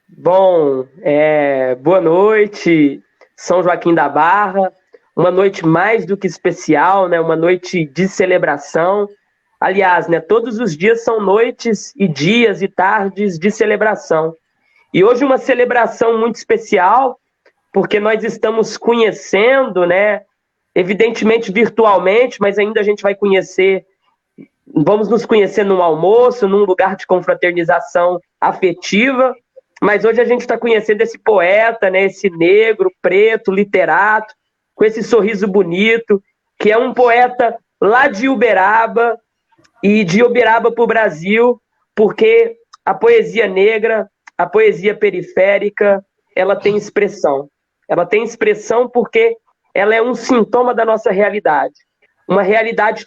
Bom, boa noite, São Joaquim da Barra. Uma noite mais do que especial, né? Uma noite de celebração. Aliás, né? Todos os dias são noites e dias e tardes de celebração. E hoje uma celebração muito especial, porque nós estamos conhecendo, né? Evidentemente virtualmente, mas ainda a gente vai conhecer. Vamos nos conhecer num almoço, num lugar de confraternização afetiva. Mas hoje a gente está conhecendo esse poeta, né, esse negro, preto, literato, com esse sorriso bonito, que é um poeta lá de Uberaba e de Uberaba para o Brasil, porque a poesia negra, a poesia periférica, ela tem expressão. Ela tem expressão porque ela é um sintoma da nossa realidade. Uma realidade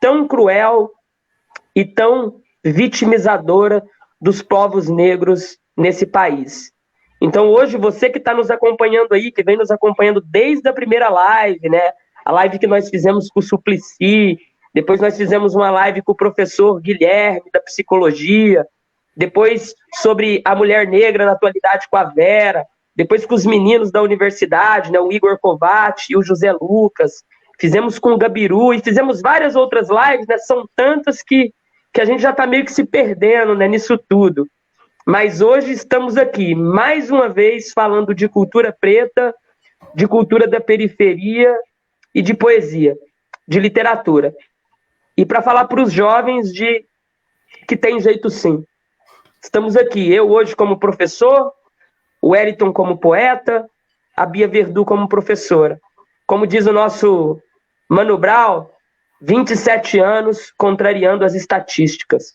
tão cruel e tão vitimizadora dos povos negros nesse país. Então, hoje, você que está nos acompanhando aí, que vem nos acompanhando desde a primeira live, né? A live que nós fizemos com o Suplicy, depois nós fizemos uma live com o professor Guilherme, da psicologia, depois sobre a mulher negra na atualidade com a Vera, depois com os meninos da universidade, né? O Igor Covatti e o José Lucas, fizemos com o Gabiru e fizemos várias outras lives, né? São tantas que a gente já está meio que se perdendo, né, nisso tudo. Mas hoje estamos aqui, mais uma vez, falando de cultura preta, de cultura da periferia e de poesia, de literatura. E para falar para os jovens de que tem jeito sim. Estamos aqui, eu hoje como professor, o Wellington como poeta, a Bia Verdu como professora. Como diz o nosso Mano Brown, 27 anos contrariando as estatísticas.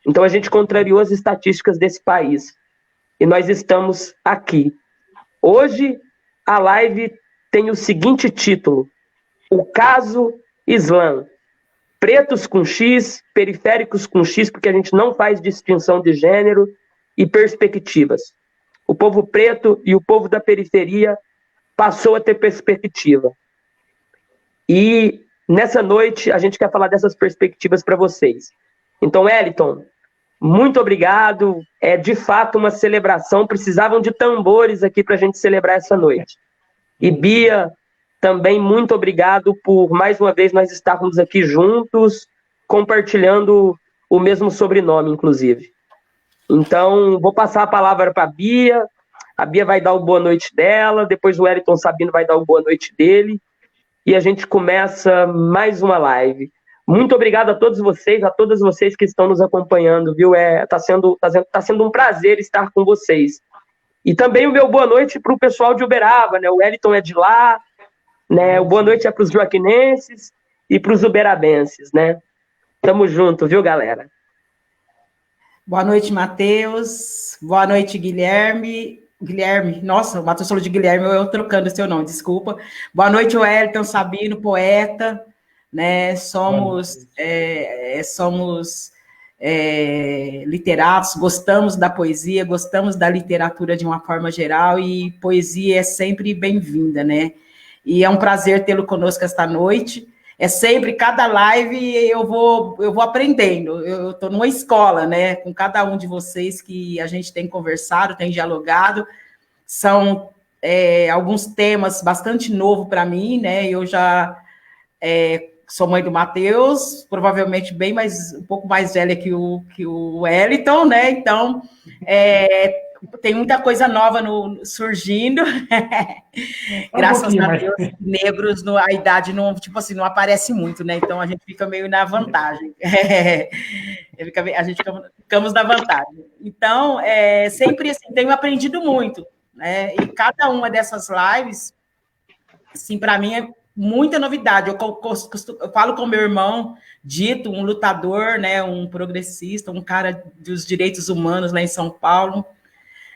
Então a gente contrariou as estatísticas desse país. E nós estamos aqui. Hoje a live tem o seguinte título: O Caso Islã. Pretos com X, periféricos com X, porque a gente não faz distinção de gênero e perspectivas. O povo preto e o povo da periferia passou a ter perspectiva. E nessa noite a gente quer falar dessas perspectivas para vocês. Então, Wellington, muito obrigado. É de fato uma celebração. Precisavam de tambores aqui para a gente celebrar essa noite. E Bia, também muito obrigado por mais uma vez nós estarmos aqui juntos, compartilhando o mesmo sobrenome, inclusive. Então, vou passar a palavra para a Bia. A Bia vai dar o boa noite dela, depois o Wellington Sabino vai dar o boa noite dele. E a gente começa mais uma live. Muito obrigado a todos vocês, a todas vocês que estão nos acompanhando, viu? Tá sendo um prazer estar com vocês. E também o meu boa noite para o pessoal de Uberaba, né? O Wellington é de lá, né? O boa noite é para os joaquinenses e para os uberabenses, né? Tamo junto, viu, galera? Boa noite, Matheus. Boa noite, Guilherme. Nossa, o Matheus falou de Guilherme, eu trocando o seu nome, desculpa. Boa noite, Wellington Sabino, poeta, né? Somos literatos, gostamos da poesia, gostamos da literatura de uma forma geral, e poesia é sempre bem-vinda, né? E é um prazer tê-lo conosco esta noite. É sempre, cada live eu vou aprendendo, eu estou numa escola, né, com cada um de vocês que a gente tem conversado, tem dialogado, são alguns temas bastante novos para mim, né, eu já sou mãe do Matheus, provavelmente um pouco mais velha que o Wellington, né, então tem muita coisa nova surgindo, graças a Deus, negros, a idade não, tipo assim, não aparece muito, né? Então a gente fica meio na vantagem. Ficamos na vantagem. Então, sempre assim, tenho aprendido muito, né? E cada uma dessas lives, assim, para mim é muita novidade. Eu falo com meu irmão Dito, um lutador, né? Um progressista, um cara dos direitos humanos lá em São Paulo.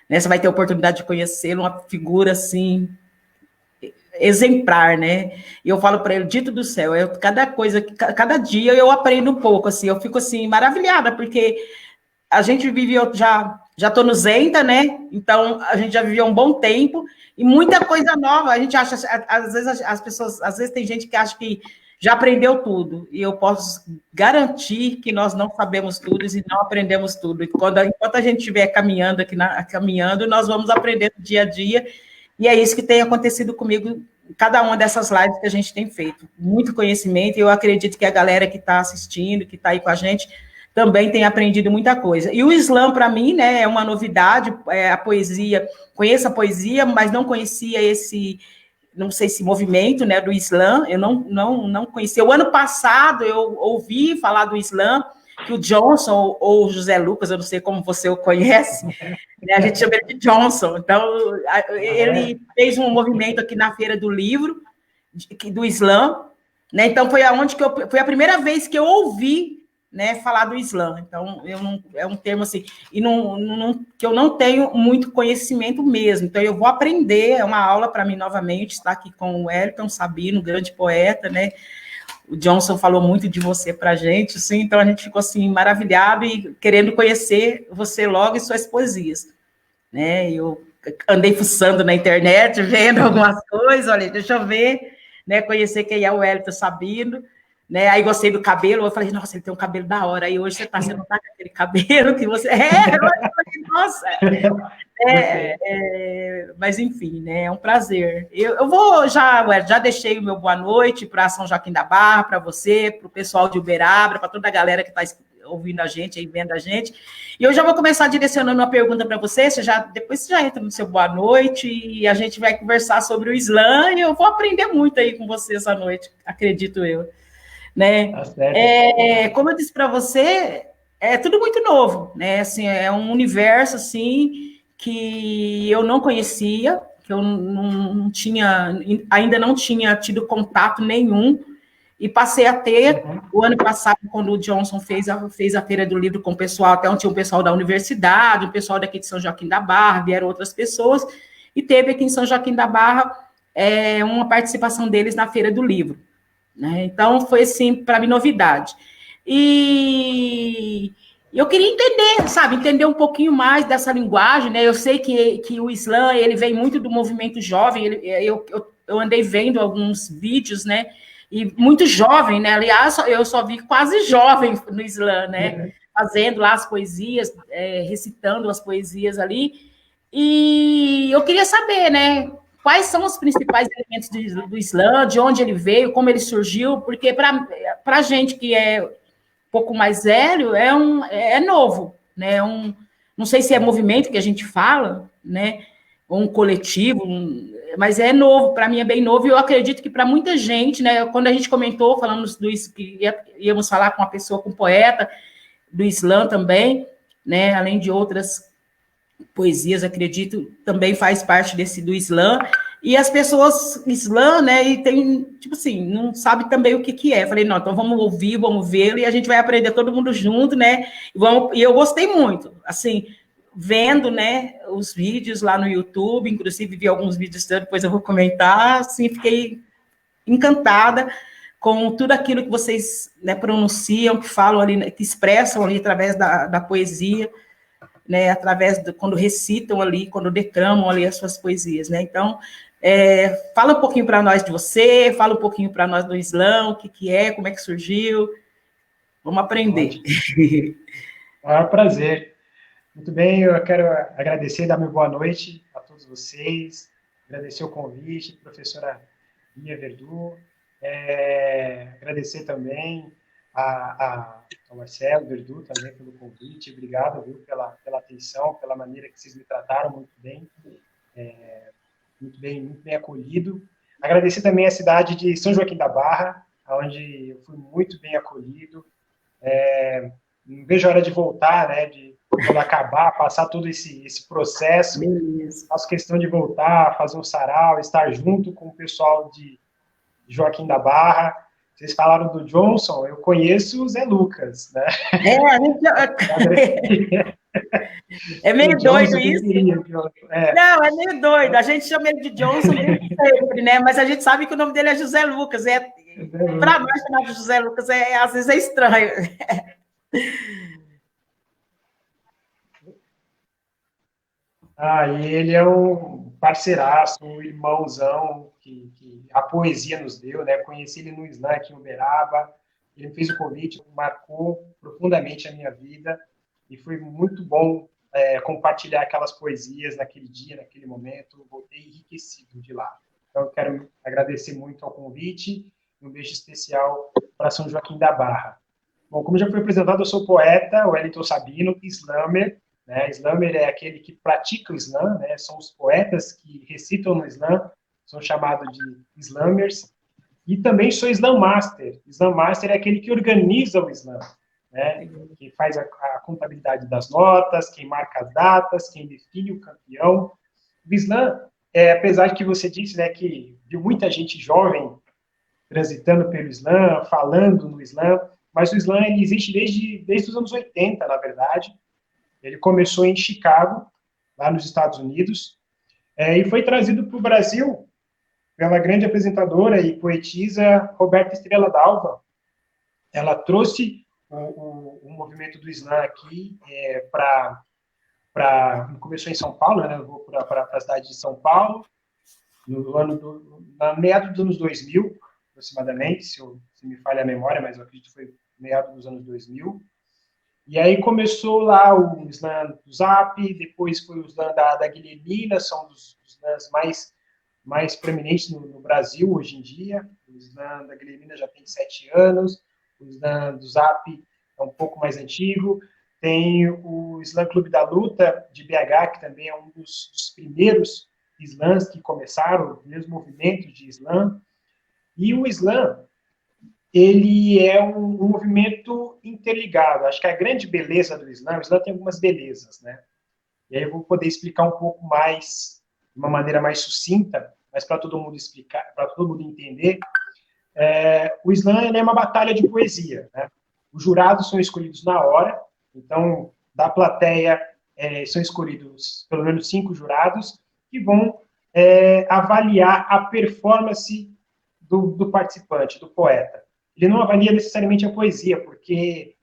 Né, você vai ter a oportunidade de conhecê-lo, uma figura assim exemplar, né? E eu falo para ele, Dito do céu, cada dia eu aprendo um pouco, assim, eu fico assim maravilhada, porque a gente vive, eu já estou no Zenta, né? Então a gente já viveu um bom tempo e muita coisa nova. A gente acha, às vezes as pessoas, às vezes tem gente que acha que já aprendeu tudo, e eu posso garantir que nós não sabemos tudo e não aprendemos tudo. Enquanto a gente estiver caminhando caminhando, nós vamos aprender dia a dia, e é isso que tem acontecido comigo em cada uma dessas lives que a gente tem feito. Muito conhecimento, e eu acredito que a galera que está assistindo, que está aí com a gente, também tem aprendido muita coisa. E o Islã, para mim, né, é uma novidade, a poesia, conheço a poesia, mas não conhecia esse, não sei se movimento, né, do Islã, eu não conhecia. O ano passado eu ouvi falar do Islã, que o Johnson, ou José Lucas, eu não sei como você o conhece, né, a gente chama ele de Johnson, então ele fez um movimento aqui na Feira do Livro, do Islã, né, então foi foi a primeira vez que eu ouvi, né, falar do Islã. Então, é um termo assim, e que eu não tenho muito conhecimento mesmo. Então, eu vou aprender, é uma aula para mim novamente, estar aqui com o Elton Sabino, grande poeta, né? O Johnson falou muito de você para a gente, assim, então a gente ficou assim, maravilhado e querendo conhecer você logo e suas poesias. Né? Eu andei fuçando na internet, vendo algumas coisas, olha, deixa eu ver, né? Conhecer quem é o Elton Sabino. Né? Aí gostei do cabelo, eu falei, nossa, ele tem um cabelo da hora. Aí hoje você não tá com aquele cabelo que você. Eu falei, nossa! Mas enfim, né? É um prazer. Eu vou já deixei o meu boa noite para São Joaquim da Barra, para você, para o pessoal de Uberaba, para toda a galera que está ouvindo a gente aí, vendo a gente. E eu já vou começar direcionando uma pergunta para você. Depois você já entra no seu boa noite e a gente vai conversar sobre o Islã. E eu vou aprender muito aí com você essa noite, acredito eu. Né? Tá, como eu disse para você, é tudo muito novo, né? Assim, é um universo assim que eu não conhecia, que eu não tinha, ainda não tinha tido contato nenhum, e passei a ter o ano passado, quando o Johnson fez a Feira do Livro com o pessoal, até onde tinha um pessoal da universidade, um pessoal daqui de São Joaquim da Barra, vieram outras pessoas, e teve aqui em São Joaquim da Barra uma participação deles na Feira do Livro. Né? Então, foi, assim, para mim, novidade. E eu queria entender um pouquinho mais dessa linguagem, né? Eu sei que o Islã, ele vem muito do movimento jovem, eu andei vendo alguns vídeos, né? E muito jovem, né? Aliás, eu só vi quase jovem no Islã, né? Fazendo lá as poesias, recitando as poesias ali. E eu queria saber, né? Quais são os principais elementos do Islã, de onde ele veio, como ele surgiu, porque para a gente que é um pouco mais velho, é novo, né? Não sei se é movimento que a gente fala, né? Ou um coletivo, mas é novo, para mim é bem novo, e eu acredito que para muita gente, né? Quando a gente comentou, falamos que íamos falar com uma pessoa, com um poeta do Islã também, né? Além de outras poesias, acredito, também faz parte do Islã, e as pessoas Islã, né, e tem, tipo assim, não sabe também o que é. Falei, não, então vamos ouvir, vamos vê-lo, e a gente vai aprender todo mundo junto, né, e eu gostei muito, assim, vendo, né, os vídeos lá no YouTube, inclusive vi alguns vídeos, depois eu vou comentar, assim, fiquei encantada com tudo aquilo que vocês, né, pronunciam, que falam ali, que expressam ali através da poesia, né, através quando recitam ali, quando declamam ali as suas poesias, né? Então, fala um pouquinho para nós de você, fala um pouquinho para nós do Islã, o que é, como é que surgiu. Vamos aprender. É um prazer. Muito bem, eu quero agradecer e dar uma boa noite a todos vocês, agradecer o convite, professora Lia Verdu, agradecer também ao Marcelo Verdu também pelo convite, obrigado, viu, pela atenção, pela maneira que vocês me trataram muito bem acolhido. Agradecer também a cidade de São Joaquim da Barra, onde eu fui muito bem acolhido. Não vejo a hora de voltar, né, quando acabar, passar todo esse processo. Faço questão de voltar, fazer um sarau, estar junto com o pessoal de Joaquim da Barra. Vocês falaram do Johnson, eu conheço o Zé Lucas, né? É meio doido isso. Não, é meio doido. A gente chama ele de Johnson sempre, né? Mas a gente sabe que o nome dele é José Lucas. Para nós, chamar de José Lucas às vezes é estranho. E ele é um parceiraço, um irmãozão, que a poesia nos deu, né? Conheci ele no Islã aqui em Uberaba, ele me fez o convite, marcou profundamente a minha vida e foi muito bom compartilhar aquelas poesias naquele dia, naquele momento. Voltei enriquecido de lá. Então, eu quero agradecer muito ao convite e um beijo especial para São Joaquim da Barra. Bom, como já foi apresentado, eu sou poeta, Wellington Sabino, Islamer. Né? Islamer é aquele que pratica o Islã, né? São os poetas que recitam no Islã, são chamados de Islamers. E também sou Islam Master. Islam Master é aquele que organiza o Islã, né? Quem faz a contabilidade das notas, quem marca as datas, quem define o campeão. O Islã, apesar de que você disse, né, que viu muita gente jovem transitando pelo Islã, falando no Islã, mas o Islã ele existe desde os anos 80, na verdade. Ele começou em Chicago, lá nos Estados Unidos, e foi trazido para o Brasil pela grande apresentadora e poetisa Roberta Estrela Dalva. Ela trouxe o movimento do Islã aqui começou em São Paulo, né? Eu vou para a cidade de São Paulo, na meados dos anos 2000, aproximadamente, se me falha a memória, mas eu acredito que foi meados dos anos 2000. E aí começou lá o Islã do Zap, depois foi o Islã da Guilhermina, são dos Islãs mais proeminentes no Brasil hoje em dia. O Islã da Guilhermina já tem 7 anos, o Islã do Zap é um pouco mais antigo. Tem o Islã Clube da Luta, de BH, que também é um dos primeiros islãs que começaram, os primeiros movimentos de Islã. E o Islã, ele é um movimento interligado. Acho que a grande beleza do Islã, o Islã tem algumas belezas, né? E aí eu vou poder explicar um pouco mais, de uma maneira mais sucinta, mas para todo mundo explicar, para todo mundo entender. O Islã é uma batalha de poesia, né? Os jurados são escolhidos na hora, então, da plateia são escolhidos pelo menos 5 jurados que vão avaliar a performance do participante, do poeta. Ele não avalia necessariamente a poesia, porque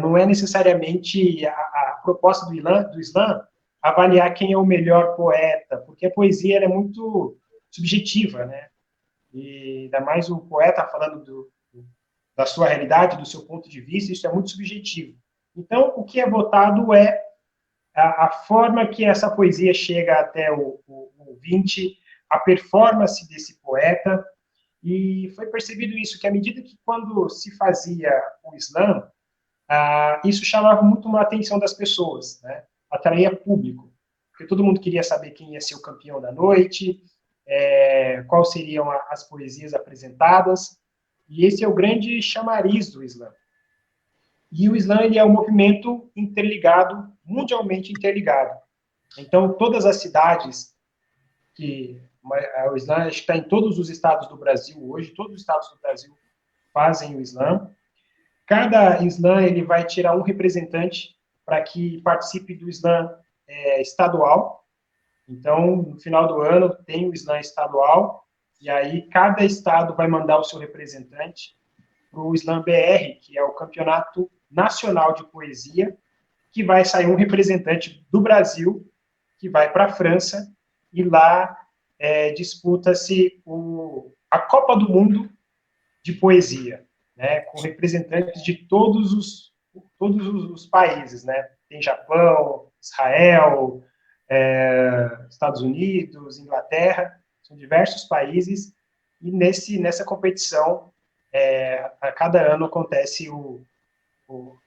não é necessariamente a proposta do Islã avaliar quem é o melhor poeta, porque a poesia ela é muito subjetiva, né? E ainda mais o poeta falando da sua realidade, do seu ponto de vista, isso é muito subjetivo. Então, o que é votado é a forma que essa poesia chega até o ouvinte, a performance desse poeta. E foi percebido isso, que à medida que quando se fazia o Islã, isso chamava muito a atenção das pessoas, né? Atraía público, porque todo mundo queria saber quem ia ser o campeão da noite, quais seriam as poesias apresentadas, e esse é o grande chamariz do Islã. E o Islã ele é um movimento interligado, mundialmente interligado. Então, todas as cidades o Islã está em todos os estados do Brasil hoje, todos os estados do Brasil fazem o Islã. Cada Islã ele vai tirar um representante para que participe do Islã estadual. Então, no final do ano, tem o Islã estadual, e aí cada estado vai mandar o seu representante para o Islã BR, que é o Campeonato Nacional de Poesia, que vai sair um representante do Brasil, que vai para a França, e lá disputa-se a Copa do Mundo de Poesia, né, com representantes de todos os países, né? Tem Japão, Israel, Estados Unidos, Inglaterra, são diversos países, e nessa competição, a cada ano acontece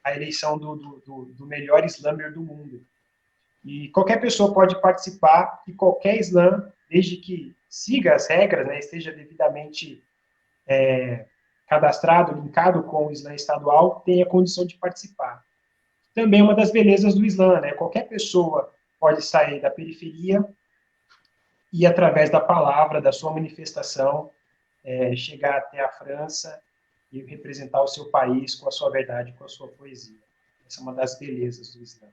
a eleição do melhor Islamer do mundo. E qualquer pessoa pode participar, e qualquer Islã, desde que siga as regras, né, esteja devidamente cadastrado, linkado com o Islã estadual, tem a condição de participar. Também uma das belezas do Islã, né? Qualquer pessoa pode sair da periferia e, através da palavra, da sua manifestação, chegar até a França e representar o seu país com a sua verdade, com a sua poesia. Essa é uma das belezas do Islã.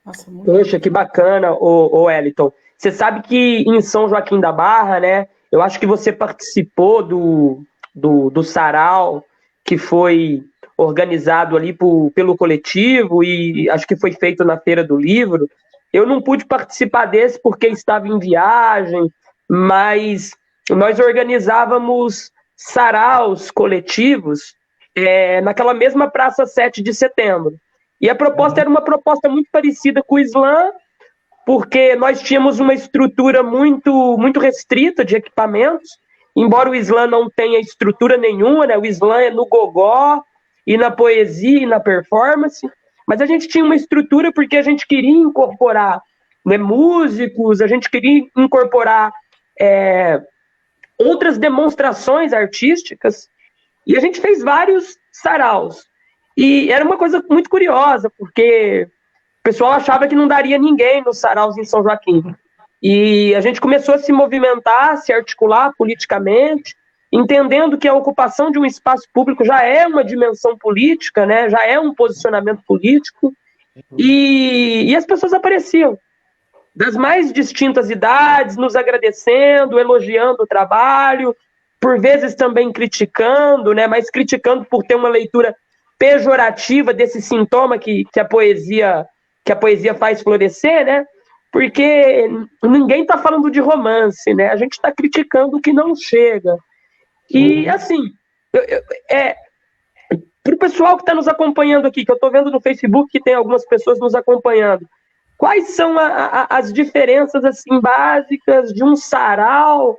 Nossa, poxa, que bacana, ô Wellington. Você sabe que em São Joaquim da Barra, né, eu acho que você participou do sarau que foi organizado ali pelo coletivo e acho que foi feito na Feira do Livro. Eu não pude participar desse porque estava em viagem, mas nós organizávamos saraus coletivos naquela mesma Praça 7 de Setembro. E a proposta era uma proposta muito parecida com o Islã, porque nós tínhamos uma estrutura muito, muito restrita de equipamentos, embora o Islã não tenha estrutura nenhuma, né? O Islã é no gogó, e na poesia, e na performance, mas a gente tinha uma estrutura porque a gente queria incorporar, né, músicos, a gente queria incorporar outras demonstrações artísticas, e a gente fez vários saraus. E era uma coisa muito curiosa, porque o pessoal achava que não daria ninguém nos saraus em São Joaquim. E a gente começou a se movimentar, se articular politicamente, entendendo que a ocupação de um espaço público já é uma dimensão política, né? Já é um posicionamento político, e as pessoas apareciam, das mais distintas idades, nos agradecendo, elogiando o trabalho, por vezes também criticando, né? Mas criticando por ter uma leitura pejorativa desse sintoma que a poesia faz florescer, né? Porque ninguém está falando de romance, né? A gente está criticando o que não chega. E, assim, para o pessoal que está nos acompanhando aqui, que eu estou vendo no Facebook que tem algumas pessoas nos acompanhando, quais são as diferenças, assim, básicas de um sarau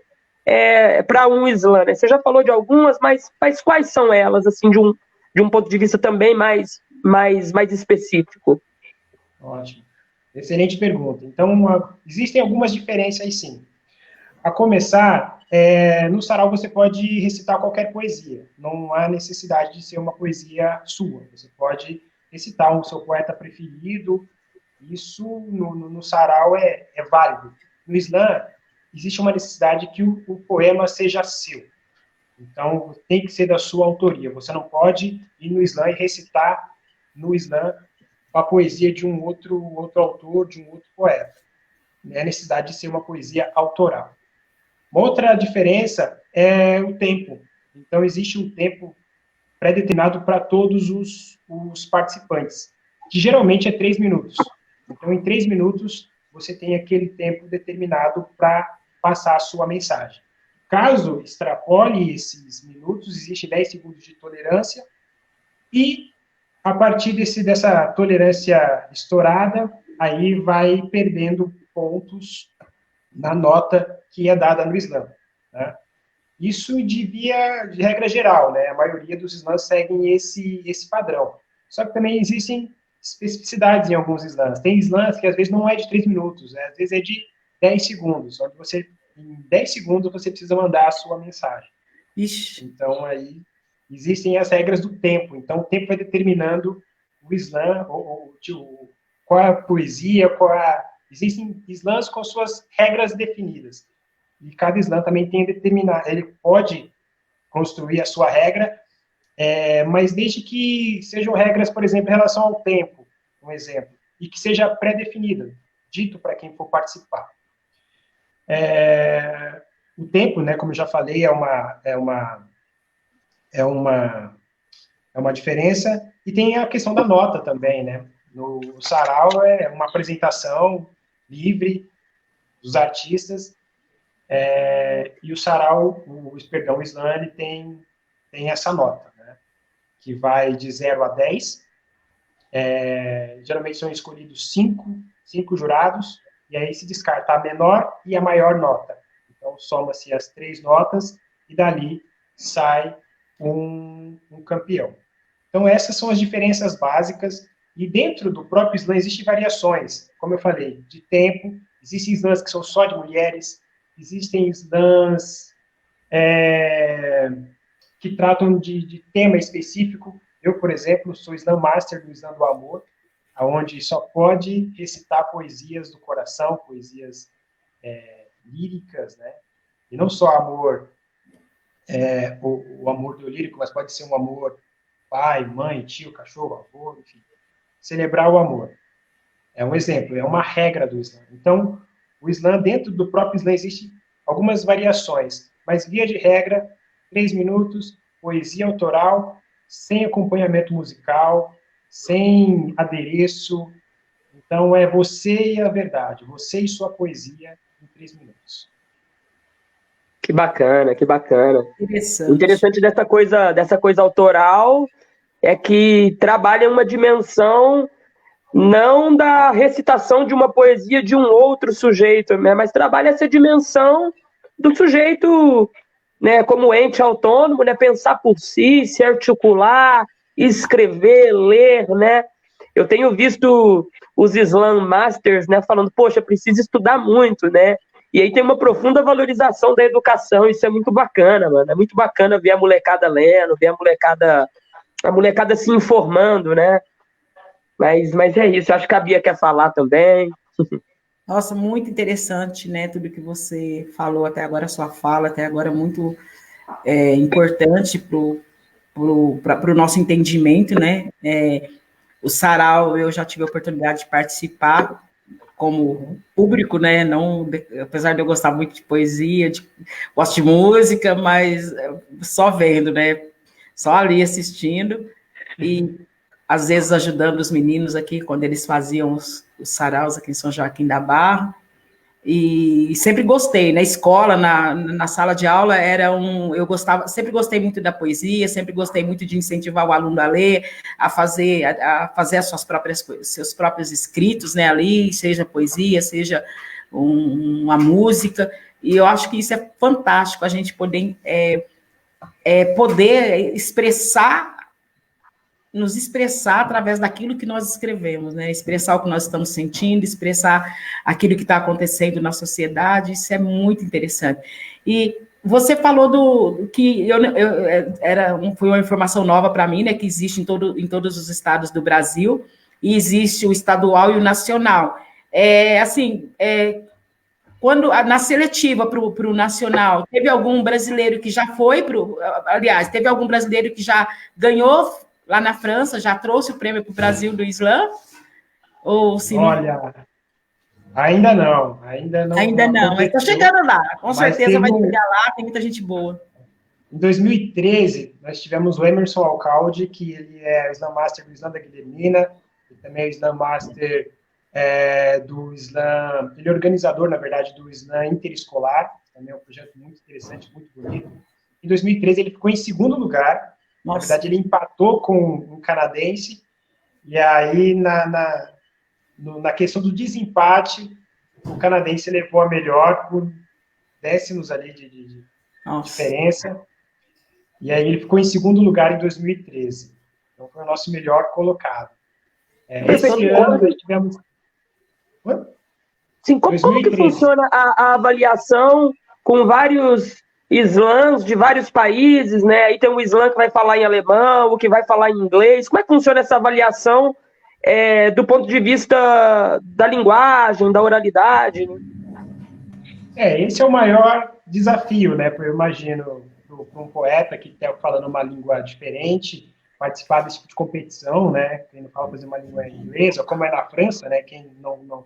para um Islã? Né? Você já falou de algumas, mas quais são elas, assim, de um ponto de vista também mais específico? Ótimo. Excelente pergunta. Então, existem algumas diferenças aí, sim. A começar, no sarau você pode recitar qualquer poesia. Não há necessidade de ser uma poesia sua. Você pode recitar o seu poeta preferido. Isso, no sarau, é válido. No Islã, existe uma necessidade que o poema seja seu. Então, tem que ser da sua autoria. Você não pode ir no Islã e recitar no Islã a poesia de um outro autor, de um outro poeta. É a necessidade de ser uma poesia autoral. Uma outra diferença é o tempo. Então, existe um tempo pré-determinado para todos os participantes, que geralmente é 3 minutos. Então, em 3 minutos, você tem aquele tempo determinado para passar a sua mensagem. Caso extrapole esses minutos, existe 10 segundos de tolerância, e a partir dessa tolerância estourada, aí vai perdendo pontos na nota que é dada no Islã. Né? Isso de regra geral, né? A maioria dos Islãs seguem esse padrão. Só que também existem especificidades em alguns Islãs. Tem Islãs que às vezes não é de 3 minutos, né? Às vezes é de 10 segundos, onde em 10 segundos você precisa mandar a sua mensagem. Ixi. Então, aí existem as regras do tempo. Então, o tempo vai determinando o Islã, qual é a poesia, existem Islãs com suas regras definidas. E cada Islã também tem a determinar. Ele pode construir a sua regra, mas desde que sejam regras, por exemplo, em relação ao tempo, um exemplo, e que seja pré-definida, dito para quem for participar. O tempo, né, como eu já falei, é uma diferença, e tem a questão da nota também, né? No sarau é uma apresentação livre dos artistas, e o sarau, o Islã, ele tem essa nota, né? Que vai de 0 a 10. Geralmente são escolhidos 5 jurados, e aí se descarta a menor e a maior nota. Então, soma-se as 3 notas, e dali sai um campeão. Então, essas são as diferenças básicas, e dentro do próprio Islã existem variações, como eu falei, de tempo. Existem Islãs que são só de mulheres, existem Islãs que tratam de tema específico. Eu, por exemplo, sou Islã Master do Islã do Amor, onde só pode recitar poesias do coração, poesias líricas, né? E não só amor, o amor do lírico, mas pode ser um amor pai, mãe, tio, cachorro, avô, enfim. Celebrar o amor. É um exemplo, é uma regra do Islã. Então, o Islã, dentro do próprio Islã, existem algumas variações, mas, via de regra, 3 minutos, poesia autoral, sem acompanhamento musical, sem adereço. Então, é você e a verdade, você e sua poesia em 3 minutos. Que bacana, que bacana. O Interessante. interessante dessa coisa autoral é que trabalha uma dimensão não da recitação de uma poesia de um outro sujeito, né, mas trabalha essa dimensão do sujeito, né, como ente autônomo, né, pensar por si, se articular, escrever, ler, né? Eu tenho visto os Slam Masters, né, falando, poxa, precisa estudar muito, né? E aí tem uma profunda valorização da educação, isso é muito bacana, mano. É muito bacana ver a molecada lendo, ver a molecada se informando, né? Mas é isso, eu acho que a Bia quer falar também. Nossa, muito interessante, né? Tudo que você falou até agora, a sua fala até agora é muito importante para o nosso entendimento, né? O sarau, eu já tive a oportunidade de participar como público, né? Não, apesar de eu gostar muito de poesia, gosto de música, mas só vendo, né? Só ali assistindo e às vezes ajudando os meninos aqui quando eles faziam os saraus aqui em São Joaquim da Barra. E sempre gostei, na escola, na sala de aula, eu gostava, sempre gostei muito da poesia, sempre gostei muito de incentivar o aluno a ler, a fazer as suas próprias coisas, seus próprios escritos, né, ali, seja poesia, seja uma música, e eu acho que isso é fantástico, a gente poder nos expressar através daquilo que nós escrevemos, né? Expressar o que nós estamos sentindo, expressar aquilo que está acontecendo na sociedade, isso é muito interessante. E você falou do que foi uma informação nova para mim, né? Que existe em todos os estados do Brasil, e existe o estadual e o nacional. Quando na seletiva para o nacional, teve algum brasileiro que já foi aliás, teve algum brasileiro que já ganhou lá na França, já trouxe o prêmio para o Brasil do Slam? Ou se Olha, ainda não. Ainda não, mas está chegando lá. Com certeza vai chegar lá, tem muita gente boa. Em 2013, nós tivemos o Emerson Alcalde, que ele é o Slam Master do Slam da Guilhermina, e também é o Slam Master do Slam, ele é organizador, na verdade, do Slam Interescolar, também é um projeto muito interessante, muito bonito. Em 2013, ele ficou em segundo lugar. Nossa. Na verdade, ele empatou com um canadense, e aí, na questão do desempate, o canadense levou a melhor por décimos ali de diferença, e aí ele ficou em segundo lugar em 2013. Então, foi o nosso melhor colocado. Esse ano, nós tivemos... Sim, como que funciona a avaliação com vários slams de vários países, né? Aí tem um slam que vai falar em alemão, o que vai falar em inglês. Como é que funciona essa avaliação do ponto de vista da linguagem, da oralidade? Esse é o maior desafio, né? Eu imagino, para um poeta que está falando uma língua diferente, participar desse tipo de competição, né? Quem não fala, por exemplo, uma língua inglesa, como é na França, né? Quem não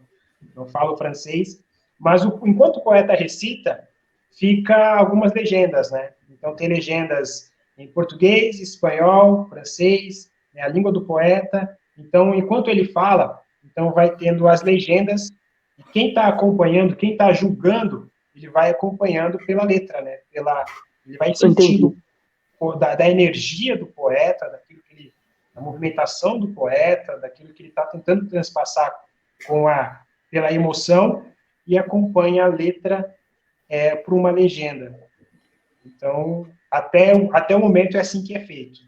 fala o francês. Mas, enquanto o poeta recita, fica algumas legendas, né? Então, tem legendas em português, espanhol, francês, né? A língua do poeta. Então, enquanto ele fala, então vai tendo as legendas, e quem está acompanhando, quem está julgando, ele vai acompanhando pela letra, né? Ele vai sentindo da energia do poeta, da movimentação do poeta, daquilo que ele está tentando transpassar pela emoção, e acompanha a letra por uma legenda. Então, até o momento é assim que é feito.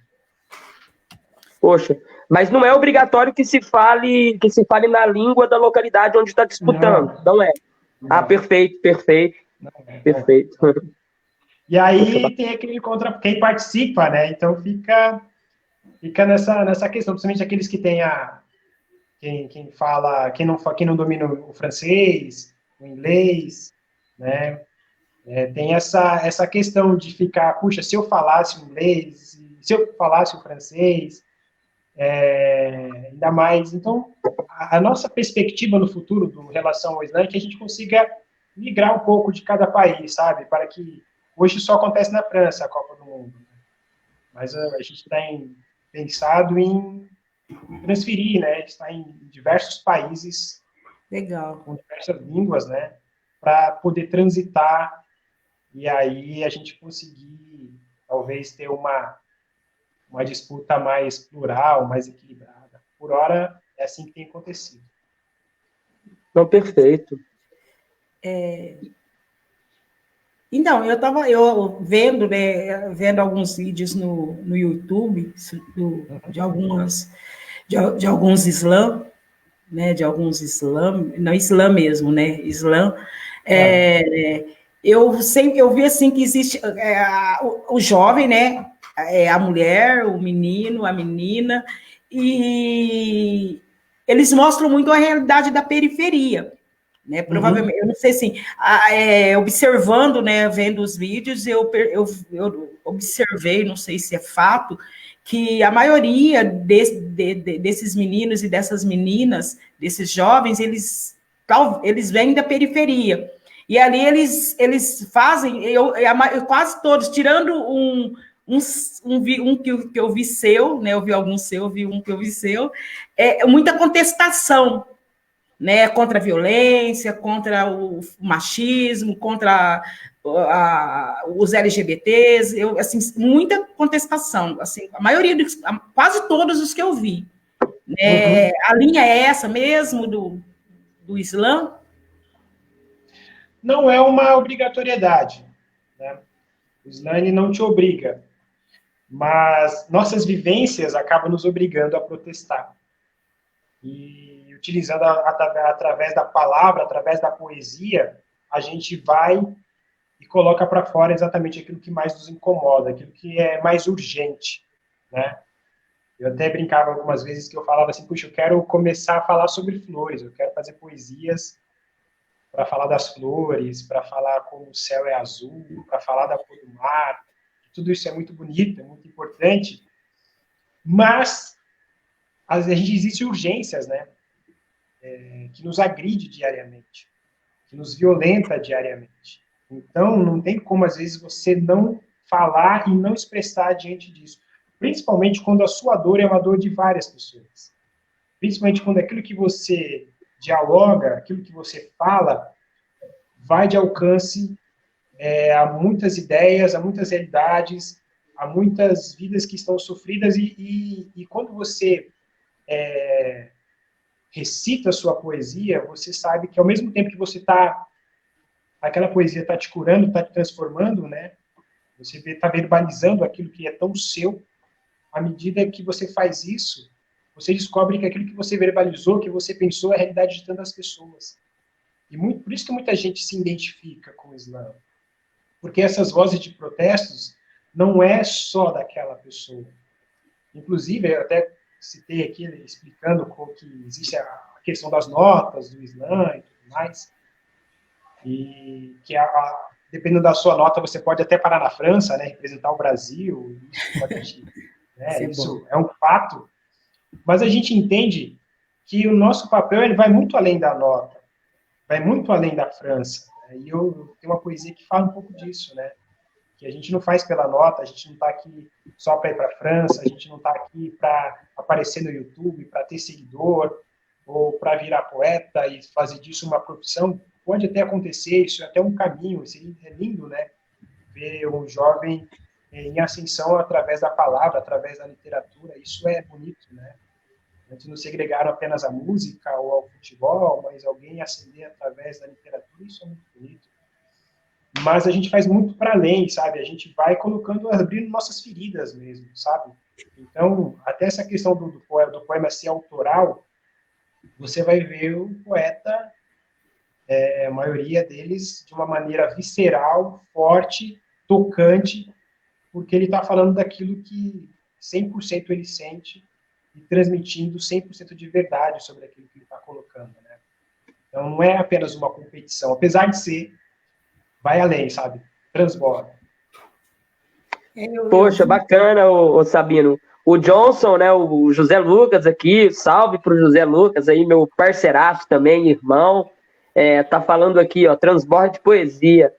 Poxa, mas não é obrigatório que se fale na língua da localidade onde está disputando, não é? Não. Perfeito. Perfeito. E aí tem aquele quem participa, né? Então fica nessa questão, principalmente aqueles que têm quem não domina o francês, o inglês, né? Tem essa questão de ficar, puxa, se eu falasse o inglês, se eu falasse o francês, ainda mais. Então, a nossa perspectiva no futuro com relação ao Slam é que a gente consiga migrar um pouco de cada país, sabe? Para que hoje só acontece na França a Copa do Mundo, mas a gente tem pensado em transferir, né? Está em diversos países, legal, com diversas línguas, né? Para poder transitar e aí a gente conseguir, talvez, ter uma disputa mais plural, mais equilibrada. Por hora, é assim que tem acontecido. Não, perfeito. Então, eu estava vendo, né, vendo alguns vídeos no YouTube de alguns islã, né, de alguns islã, não islã mesmo, né, islã. Eu vi assim que existe o jovem, né, a mulher, o menino, a menina, e eles mostram muito a realidade da periferia. Né, provavelmente, eu não sei assim, observando, né, vendo os vídeos, eu observei, não sei se é fato, que a maioria desses meninos e dessas meninas, desses jovens, eles vêm da periferia. E ali eles fazem, quase todos, tirando um que eu vi seu, né, eu vi algum seu, eu vi um que eu vi seu, muita contestação, né, contra a violência, contra o machismo, contra os LGBTs, assim, muita contestação, assim, a maioria, quase todos os que eu vi. Né? A linha é essa mesmo do Islã? Não é uma obrigatoriedade, né? O Islã não te obriga, mas nossas vivências acabam nos obrigando a protestar. E utilizando através da palavra, através da poesia, a gente vai e coloca para fora exatamente aquilo que mais nos incomoda, aquilo que é mais urgente, né? Eu até brincava algumas vezes que eu falava assim, puxa, eu quero começar a falar sobre flores, eu quero fazer poesias para falar das flores, para falar como o céu é azul, para falar da cor do mar. Tudo isso é muito bonito, é muito importante, mas a gente existe urgências, né? Que nos agride diariamente, que nos violenta diariamente. Então, não tem como, às vezes, você não falar e não expressar diante disso. Principalmente quando a sua dor é uma dor de várias pessoas. Principalmente quando aquilo que você dialoga, aquilo que você fala, vai de alcance a muitas ideias, a muitas realidades, a muitas vidas que estão sofridas. E quando você recita a sua poesia, você sabe que ao mesmo tempo que você aquela poesia está te curando, está te transformando, né? Você está verbalizando aquilo que é tão seu. À medida que você faz isso, você descobre que aquilo que você verbalizou, que você pensou, é a realidade de tantas pessoas. E por isso que muita gente se identifica com o Islã. Porque essas vozes de protestos não é só daquela pessoa. Inclusive, eu até citei aqui, explicando como que existe a questão das notas do Islã e tudo mais, e que dependendo da sua nota, você pode até parar na França, né, representar o Brasil, isso pode, né, isso é um fato, mas a gente entende que o nosso papel ele vai muito além da nota, vai muito além da França, né, e eu tenho uma poesia que fala um pouco disso, né, que a gente não faz pela nota, a gente não está aqui só para ir para a França, a gente não está aqui para aparecer no YouTube, para ter seguidor, ou para virar poeta e fazer disso uma profissão. Pode até acontecer, isso é até um caminho, seria lindo, né? Ver um jovem em ascensão através da palavra, através da literatura, isso é bonito, né? Antes não segregaram apenas a música ou ao futebol, mas alguém ascender através da literatura, isso é muito bonito. Mas a gente faz muito para além, sabe? A gente vai colocando, abrindo nossas feridas mesmo, sabe? Então, até essa questão do poema ser autoral, você vai ver o poeta, a maioria deles, de uma maneira visceral, forte, tocante, porque ele está falando daquilo que 100% ele sente e transmitindo 100% de verdade sobre aquilo que ele está colocando, né? Então, não é apenas uma competição, apesar de ser, vai além, sabe? Transborda. Poxa, bacana, ô Sabino. O Johnson, né, o José Lucas aqui, salve pro José Lucas aí, meu parceiraço também, irmão, tá falando aqui, ó, transborde poesia.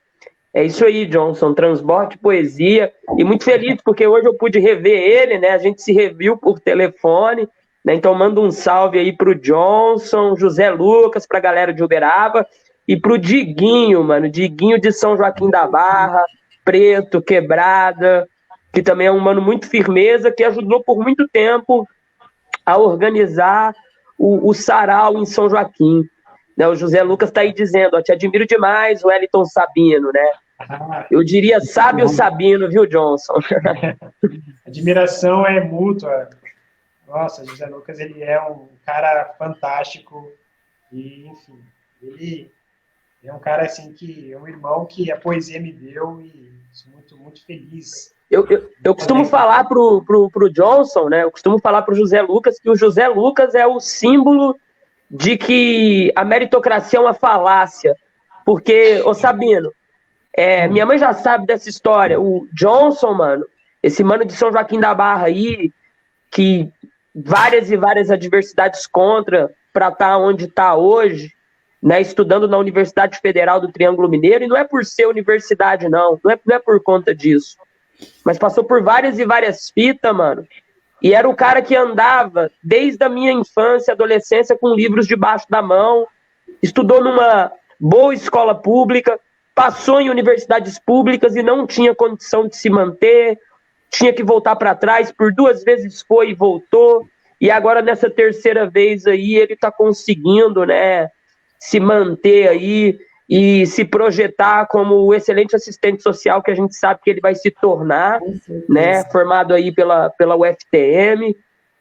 É isso aí, Johnson, transborde poesia, e muito feliz porque hoje eu pude rever ele, né, a gente se reviu por telefone, né, então manda um salve aí pro Johnson, José Lucas, pra galera de Uberaba. e pro Diguinho, mano, Diguinho de São Joaquim da Barra, Preto, Quebrada, que também é um mano muito firmeza, que ajudou por muito tempo a organizar o sarau em São Joaquim. Né, o José Lucas está aí dizendo, ó, te admiro demais, o Wellington Sabino, né? Eu diria sábio Sabino, viu, Johnson? Admiração é mútua. Nossa, José Lucas, ele é um cara fantástico e, enfim, ele é um cara, assim, que é um irmão que a poesia me deu e sou muito, muito feliz. Eu costumo falar pro Johnson, né? Eu costumo falar pro José Lucas que o José Lucas é o símbolo de que a meritocracia é uma falácia. Porque, ô Sabino, minha mãe já sabe dessa história. O Johnson, mano, esse mano de São Joaquim da Barra aí, que várias e várias adversidades contra para estar onde está hoje, né, estudando na Universidade Federal do Triângulo Mineiro, e não é por ser universidade, não é por conta disso. Mas passou por várias e várias fitas, mano. E era o cara que andava desde a minha infância, adolescência, com livros debaixo da mão, estudou numa boa escola pública, passou em universidades públicas e não tinha condição de se manter, tinha que voltar para trás, por 2 vezes foi e voltou, e agora nessa terceira vez aí ele está conseguindo, né, se manter aí e se projetar como o excelente assistente social que a gente sabe que ele vai se tornar, né, formado aí pela UFTM,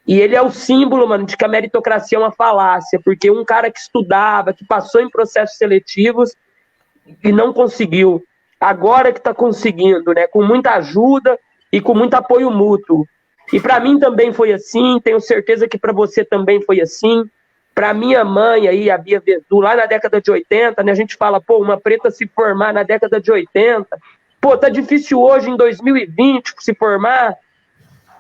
e ele é o símbolo, mano, de que a meritocracia é uma falácia, porque um cara que estudava, que passou em processos seletivos e não conseguiu, agora que está conseguindo, né, com muita ajuda e com muito apoio mútuo. E para mim também foi assim, tenho certeza que para você também foi assim. Para minha mãe aí, a Bia Verdu, lá na década de 80, né, a gente fala, pô, uma preta se formar na década de 80, pô, tá difícil hoje em 2020 se formar,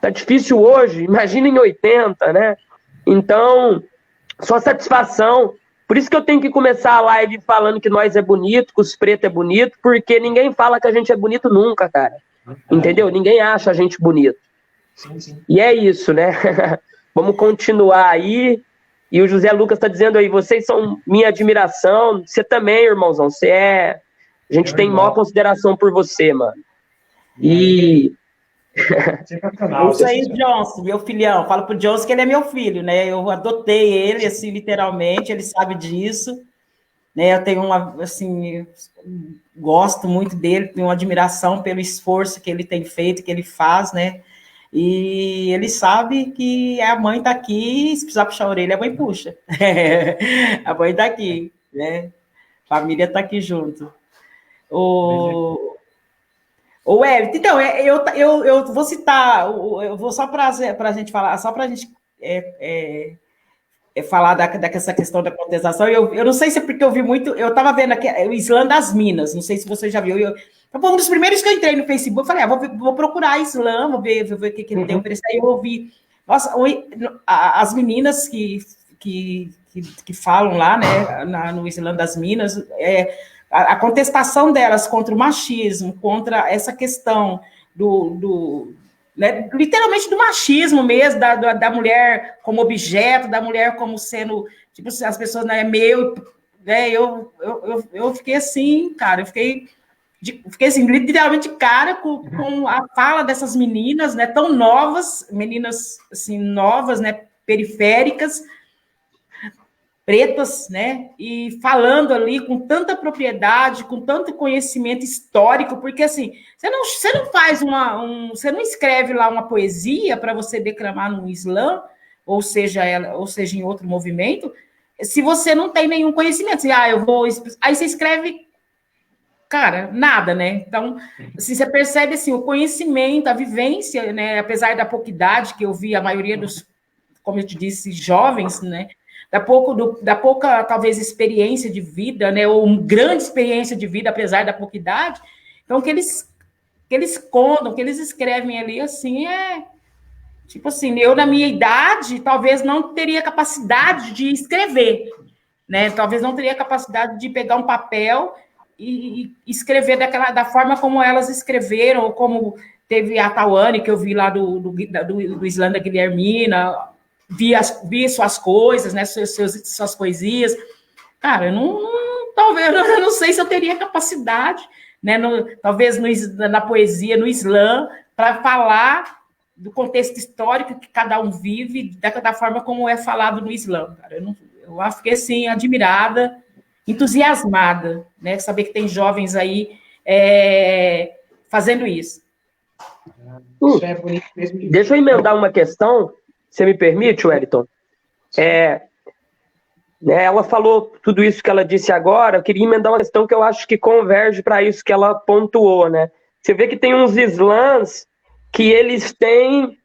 tá difícil hoje, imagina em 80, né? Então, só satisfação. Por isso que eu tenho que começar a live falando que nós é bonito, que os pretos é bonito, porque ninguém fala que a gente é bonito nunca, cara. Entendeu? Ninguém acha a gente bonito. Sim, sim. E é isso, né? Vamos continuar aí. E o José Lucas está dizendo aí, vocês são minha admiração. Você também, irmãozão. Você é... A gente tem maior consideração por você, mano. E... Sensacional. Isso aí, Johnson, meu filhão. Falo pro Johnson que ele é meu filho, né? Eu adotei ele, assim, literalmente. Ele sabe disso. Né? Eu tenho uma, assim... Gosto muito dele. Tenho uma admiração pelo esforço que ele tem feito, que ele faz, né? E ele sabe que a mãe está aqui, se precisar puxar a orelha, a mãe puxa. A mãe está aqui, né? A família está aqui junto. O Wellington, então, eu vou citar, eu vou só para a gente falar, só para a gente falar dessa questão da contestação. Eu não sei se é porque eu vi muito, eu estava vendo aqui o Islã das Minas, não sei se você já viu. Foi um dos primeiros que eu entrei no Facebook, falei, vou procurar Islã, vou ver o que ele tem a oferecer. Aí eu ouvi, nossa, as meninas que falam lá, né, no Islã das Minas, a contestação delas contra o machismo, contra essa questão né, literalmente do machismo mesmo, da mulher como objeto, da mulher como sendo, tipo, as pessoas, né, né, eu fiquei assim, cara, eu fiquei assim, literalmente cara com a fala dessas meninas, né, tão novas, meninas, assim, novas, né, periféricas, pretas, né, e falando ali com tanta propriedade, com tanto conhecimento histórico, porque, assim, você não faz você não escreve lá uma poesia para você declamar no Islã, ou seja, em outro movimento, se você não tem nenhum conhecimento. Assim, aí você escreve... Cara, nada, né? Então, assim, você percebe assim, o conhecimento, a vivência, né? Apesar da pouca idade que eu vi, a maioria dos, como eu te disse, jovens, né? Da pouca, talvez, experiência de vida, né? Ou grande experiência de vida, apesar da pouca idade. Então, que eles contam, que eles escrevem ali, assim, tipo assim, eu, na minha idade, talvez não teria capacidade de escrever, né? Talvez não teria capacidade de pegar um papel e escrever da forma como elas escreveram, ou como teve a Tawane, que eu vi lá do Islã da Guilhermina, vi suas coisas, né, suas poesias. Cara, eu não talvez, eu não sei se eu teria capacidade, né, talvez na poesia, no Islã, para falar do contexto histórico que cada um vive, da forma como é falado no Islã. Cara. Eu fiquei, assim, admirada, entusiasmada, né, saber que tem jovens aí fazendo isso. Isso é bonito mesmo. Deixa eu emendar uma questão, você me permite, Wellington? Né, ela falou tudo isso que ela disse agora, eu queria emendar uma questão que eu acho que converge para isso que ela pontuou, né? Você vê que tem uns islãs que eles têm,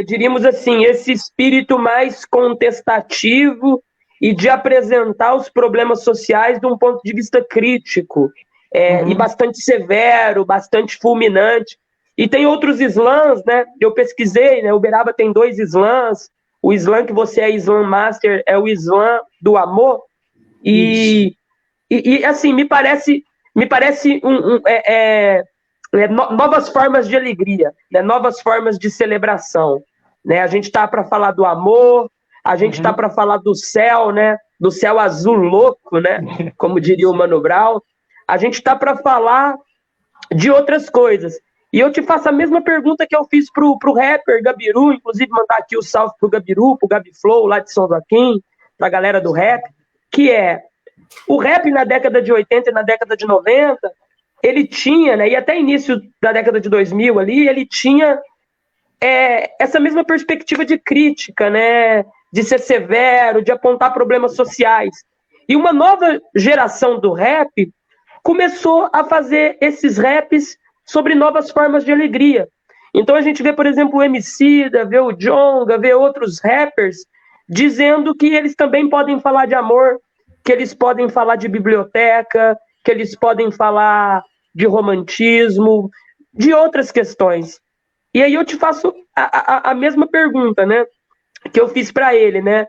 diríamos assim, esse espírito mais contestativo e de apresentar os problemas sociais de um ponto de vista crítico, e bastante severo, bastante fulminante. E tem outros islãs, né? Eu pesquisei, né? Uberaba tem 2 islãs. O Islã que você é Islã Master é o Islã do amor. E assim, me parece novas formas de alegria, né? Novas formas de celebração. Né? A gente está para falar do amor, a gente está para falar do céu, né? Do céu azul louco, né? Como diria o Mano Brown. A gente está para falar de outras coisas. E eu te faço a mesma pergunta que eu fiz pro rapper Gabiru, inclusive mandar aqui o salve pro Gabiru, pro Gabi Flow, lá de São Joaquim, pra galera do rap, que o rap na década de 80 e na década de 90, ele tinha, né, e até início da década de 2000 ali, ele tinha essa mesma perspectiva de crítica, né, de ser severo, de apontar problemas sociais. E uma nova geração do rap começou a fazer esses raps sobre novas formas de alegria. Então a gente vê, por exemplo, o Emicida, vê o Djonga, vê outros rappers dizendo que eles também podem falar de amor, que eles podem falar de biblioteca, que eles podem falar de romantismo, de outras questões. E aí eu te faço a mesma pergunta, né, que eu fiz para ele, né?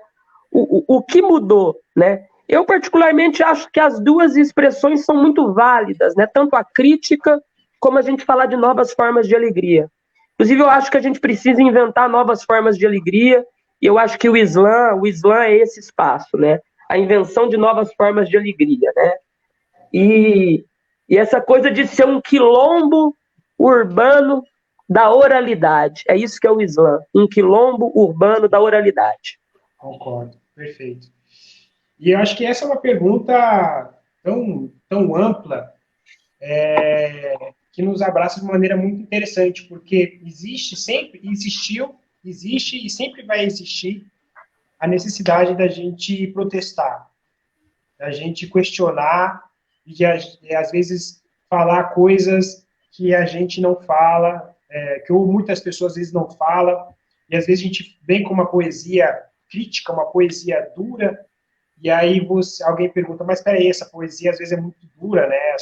O que mudou, né? Eu particularmente acho que as duas expressões são muito válidas, né? Tanto a crítica como a gente falar de novas formas de alegria. Inclusive, eu acho que a gente precisa inventar novas formas de alegria, e eu acho que o Islã é esse espaço, né? A invenção de novas formas de alegria, né? E essa coisa de ser um quilombo urbano da oralidade. É isso que é o Islã, um quilombo urbano da oralidade. Concordo, perfeito. E eu acho que essa é uma pergunta tão ampla, que nos abraça de maneira muito interessante, porque existe e sempre vai existir a necessidade da gente protestar, da gente questionar e de, às vezes, falar coisas que a gente não fala, que muitas pessoas às vezes não falam, e às vezes a gente vem com uma poesia crítica, uma poesia dura, e aí alguém pergunta, mas peraí, essa poesia às vezes é muito dura, né?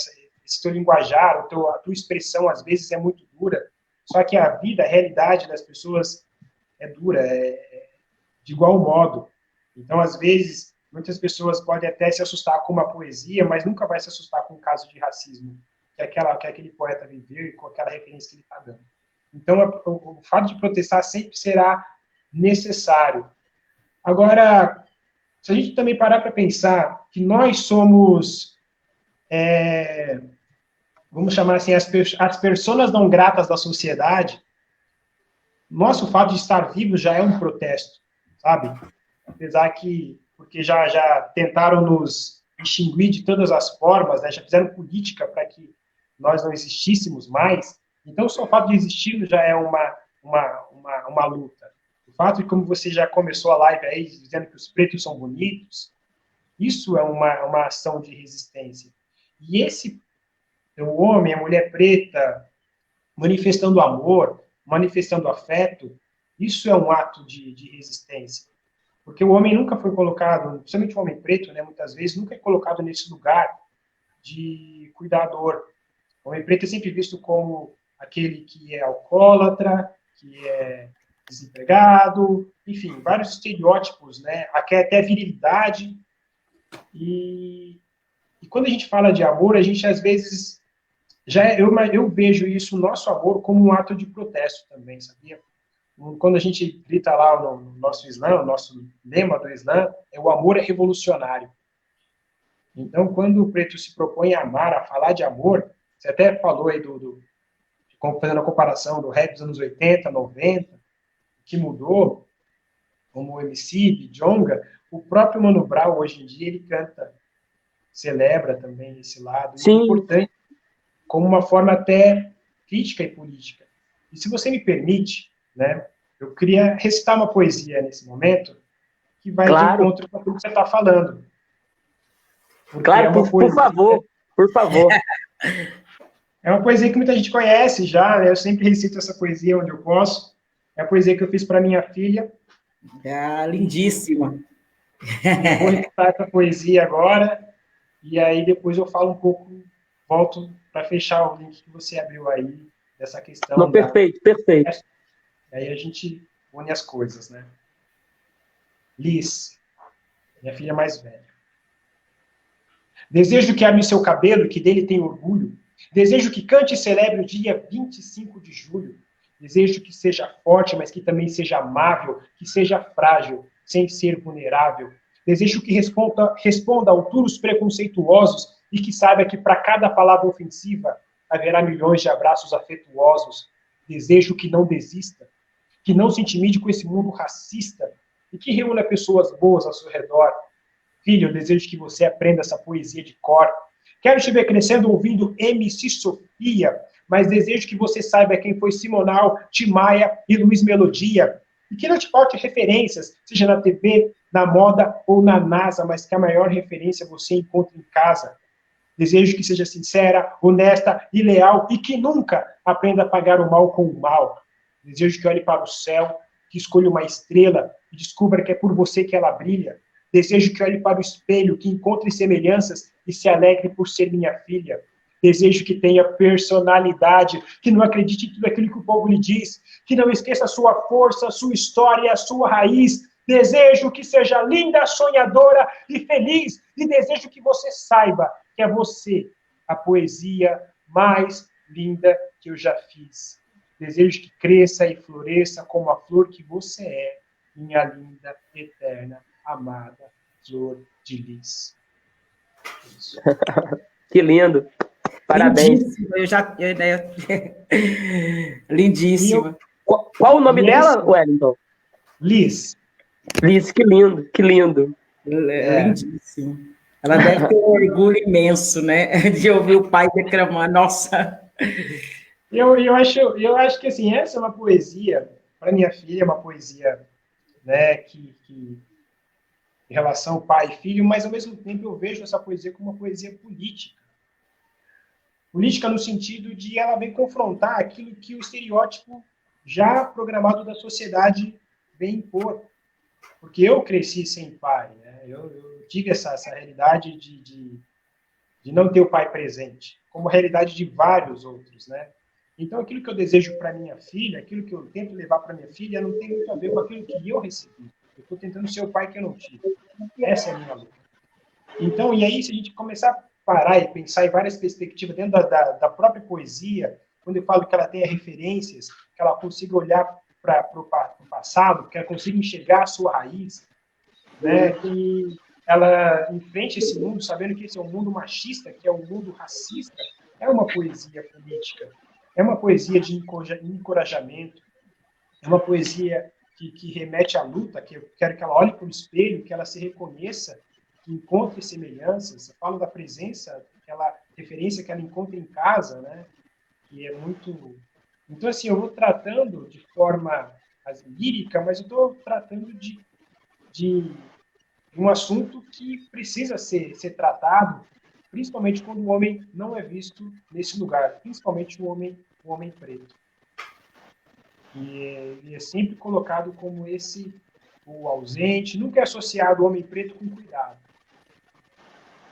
Esse teu linguajar, a tua expressão às vezes é muito dura, só que a vida, a realidade das pessoas é dura, de igual modo. Então, às vezes, muitas pessoas podem até se assustar com uma poesia, mas nunca vai se assustar com um caso de racismo que aquele poeta viveu e com aquela referência que ele está dando. Então, o fato de protestar sempre será necessário. Agora, se a gente também parar para pensar que nós somos, vamos chamar assim, as personas não gratas da sociedade, nosso fato de estar vivos já é um protesto, sabe? Apesar que, porque já tentaram nos extinguir de todas as formas, né? Já fizeram política para que nós não existíssemos mais, então só o fato de existirmos já é uma luta. O fato de, como você já começou a live aí, dizendo que os pretos são bonitos, isso é uma ação de resistência. E o homem, a mulher preta, manifestando amor, manifestando afeto, isso é um ato de resistência. Porque o homem nunca foi colocado, principalmente o homem preto, né, muitas vezes, nunca é colocado nesse lugar de cuidador. O homem preto é sempre visto como aquele que é alcoólatra, que é desempregado, enfim, vários estereótipos, né, até virilidade. E quando a gente fala de amor, a gente às vezes eu vejo isso, o nosso amor, como um ato de protesto também, sabia? Quando a gente grita lá no nosso Islã, o nosso lema do Islã, o amor é revolucionário. Então, quando o preto se propõe a amar, a falar de amor, você até falou aí fazendo a comparação do rap dos anos 80, 90, que mudou, como o Emicida, Djonga, o próprio Mano Brown, hoje em dia, ele canta, celebra também esse lado, e é Sim, importante, como uma forma até crítica e política. E se você me permite, né, eu queria recitar uma poesia nesse momento, que vai de claro, encontro com aquilo que você está falando. Porque é claro, uma por poesia, favor, por favor. é uma poesia que muita gente conhece já, né? Eu sempre recito essa poesia onde eu posso. É a poesia que eu fiz para minha filha. Ah, lindíssima. E eu vou recitar essa poesia agora, e aí depois eu falo um pouco, volto para fechar o link que você abriu aí, dessa Não, questão da. perfeito, perfeito. E aí a gente une as coisas, né? Liz, minha filha mais velha. Desejo que ame seu cabelo, que dele tenha orgulho. Desejo que cante e celebre o dia 25 de julho. Desejo que seja forte, mas que também seja amável, que seja frágil, sem ser vulnerável. Desejo que responda a alturos preconceituosos e que saiba que para cada palavra ofensiva haverá milhões de abraços afetuosos. Desejo que não desista, que não se intimide com esse mundo racista e que reúna pessoas boas ao seu redor. Filho, eu desejo que você aprenda essa poesia de cor. Quero te ver crescendo ouvindo MC Sofia, mas desejo que você saiba quem foi Simonal, Timaya e Luiz Melodia. E que não te falte referências, seja na TV, na moda ou na NASA, mas que a maior referência você encontre em casa. Desejo que seja sincera, honesta e leal e que nunca aprenda a pagar o mal com o mal. Desejo que olhe para o céu, que escolha uma estrela e descubra que é por você que ela brilha. Desejo que olhe para o espelho, que encontre semelhanças e se alegre por ser minha filha. Desejo que tenha personalidade, que não acredite em tudo aquilo que o povo lhe diz, que não esqueça a sua força, a sua história, a sua raiz. Desejo que seja linda, sonhadora e feliz. E desejo que você saiba que é você a poesia mais linda que eu já fiz. Desejo que cresça e floresça como a flor que você é, minha linda, eterna, amada flor de lis. Isso. Que lindo. Parabéns. Lindíssima, lindíssima. Qual o nome E dela, Wellington? Liz. Liz, que lindo, que lindo. Lindíssimo. Ela deve ter um orgulho imenso, né, de ouvir o pai declamar. Nossa. Eu acho que assim, essa é uma poesia, para minha filha, é uma poesia, né, que em relação ao pai e filho, mas ao mesmo tempo eu vejo essa poesia como uma poesia política. Política no sentido de ela vem confrontar aquilo que o estereótipo já programado da sociedade vem impor. Porque eu cresci sem pai, né? Eu tive essa realidade de não ter o pai presente, como a realidade de vários outros, né? Então, aquilo que eu desejo para minha filha, aquilo que eu tento levar para minha filha, não tem muito a ver com aquilo que eu recebi. Eu estou tentando ser o pai que eu não tive. Essa é a minha luta. Então, e aí, se a gente começar a parar e pensar em várias perspectivas dentro da própria poesia, quando eu falo que ela tenha referências, que ela consiga olhar para o passado, que ela consiga enxergar a sua raiz, né, que ela enfrente esse mundo sabendo que esse é um mundo machista, que é um mundo racista, é uma poesia política, é uma poesia de encorajamento, é uma poesia que remete à luta, que eu quero que ela olhe para o espelho, que ela se reconheça, que encontre semelhanças. Eu falo da presença, aquela referência que ela encontra em casa, né? Que é muito... Então, assim, eu vou tratando de forma lírica, mas eu estou tratando de um assunto que precisa ser tratado, principalmente quando o homem não é visto nesse lugar, principalmente o homem preto. E é sempre colocado como o ausente, nunca é associado o homem preto com cuidado,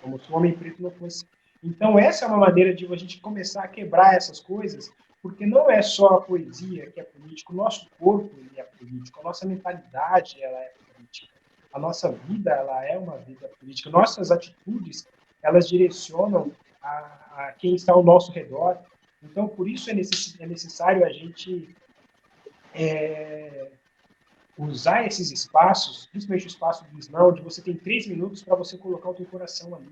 como se o homem preto não fosse. Então, essa é uma maneira de a gente começar a quebrar essas coisas, porque não é só a poesia que é política, o nosso corpo ele é político, a nossa mentalidade ela é política, a nossa vida ela é uma vida política, nossas atitudes elas direcionam a quem está ao nosso redor. Então, por isso é necessário a gente usar esses espaços, principalmente o espaço do Islã, onde você tem 3 minutos para você colocar o teu coração ali.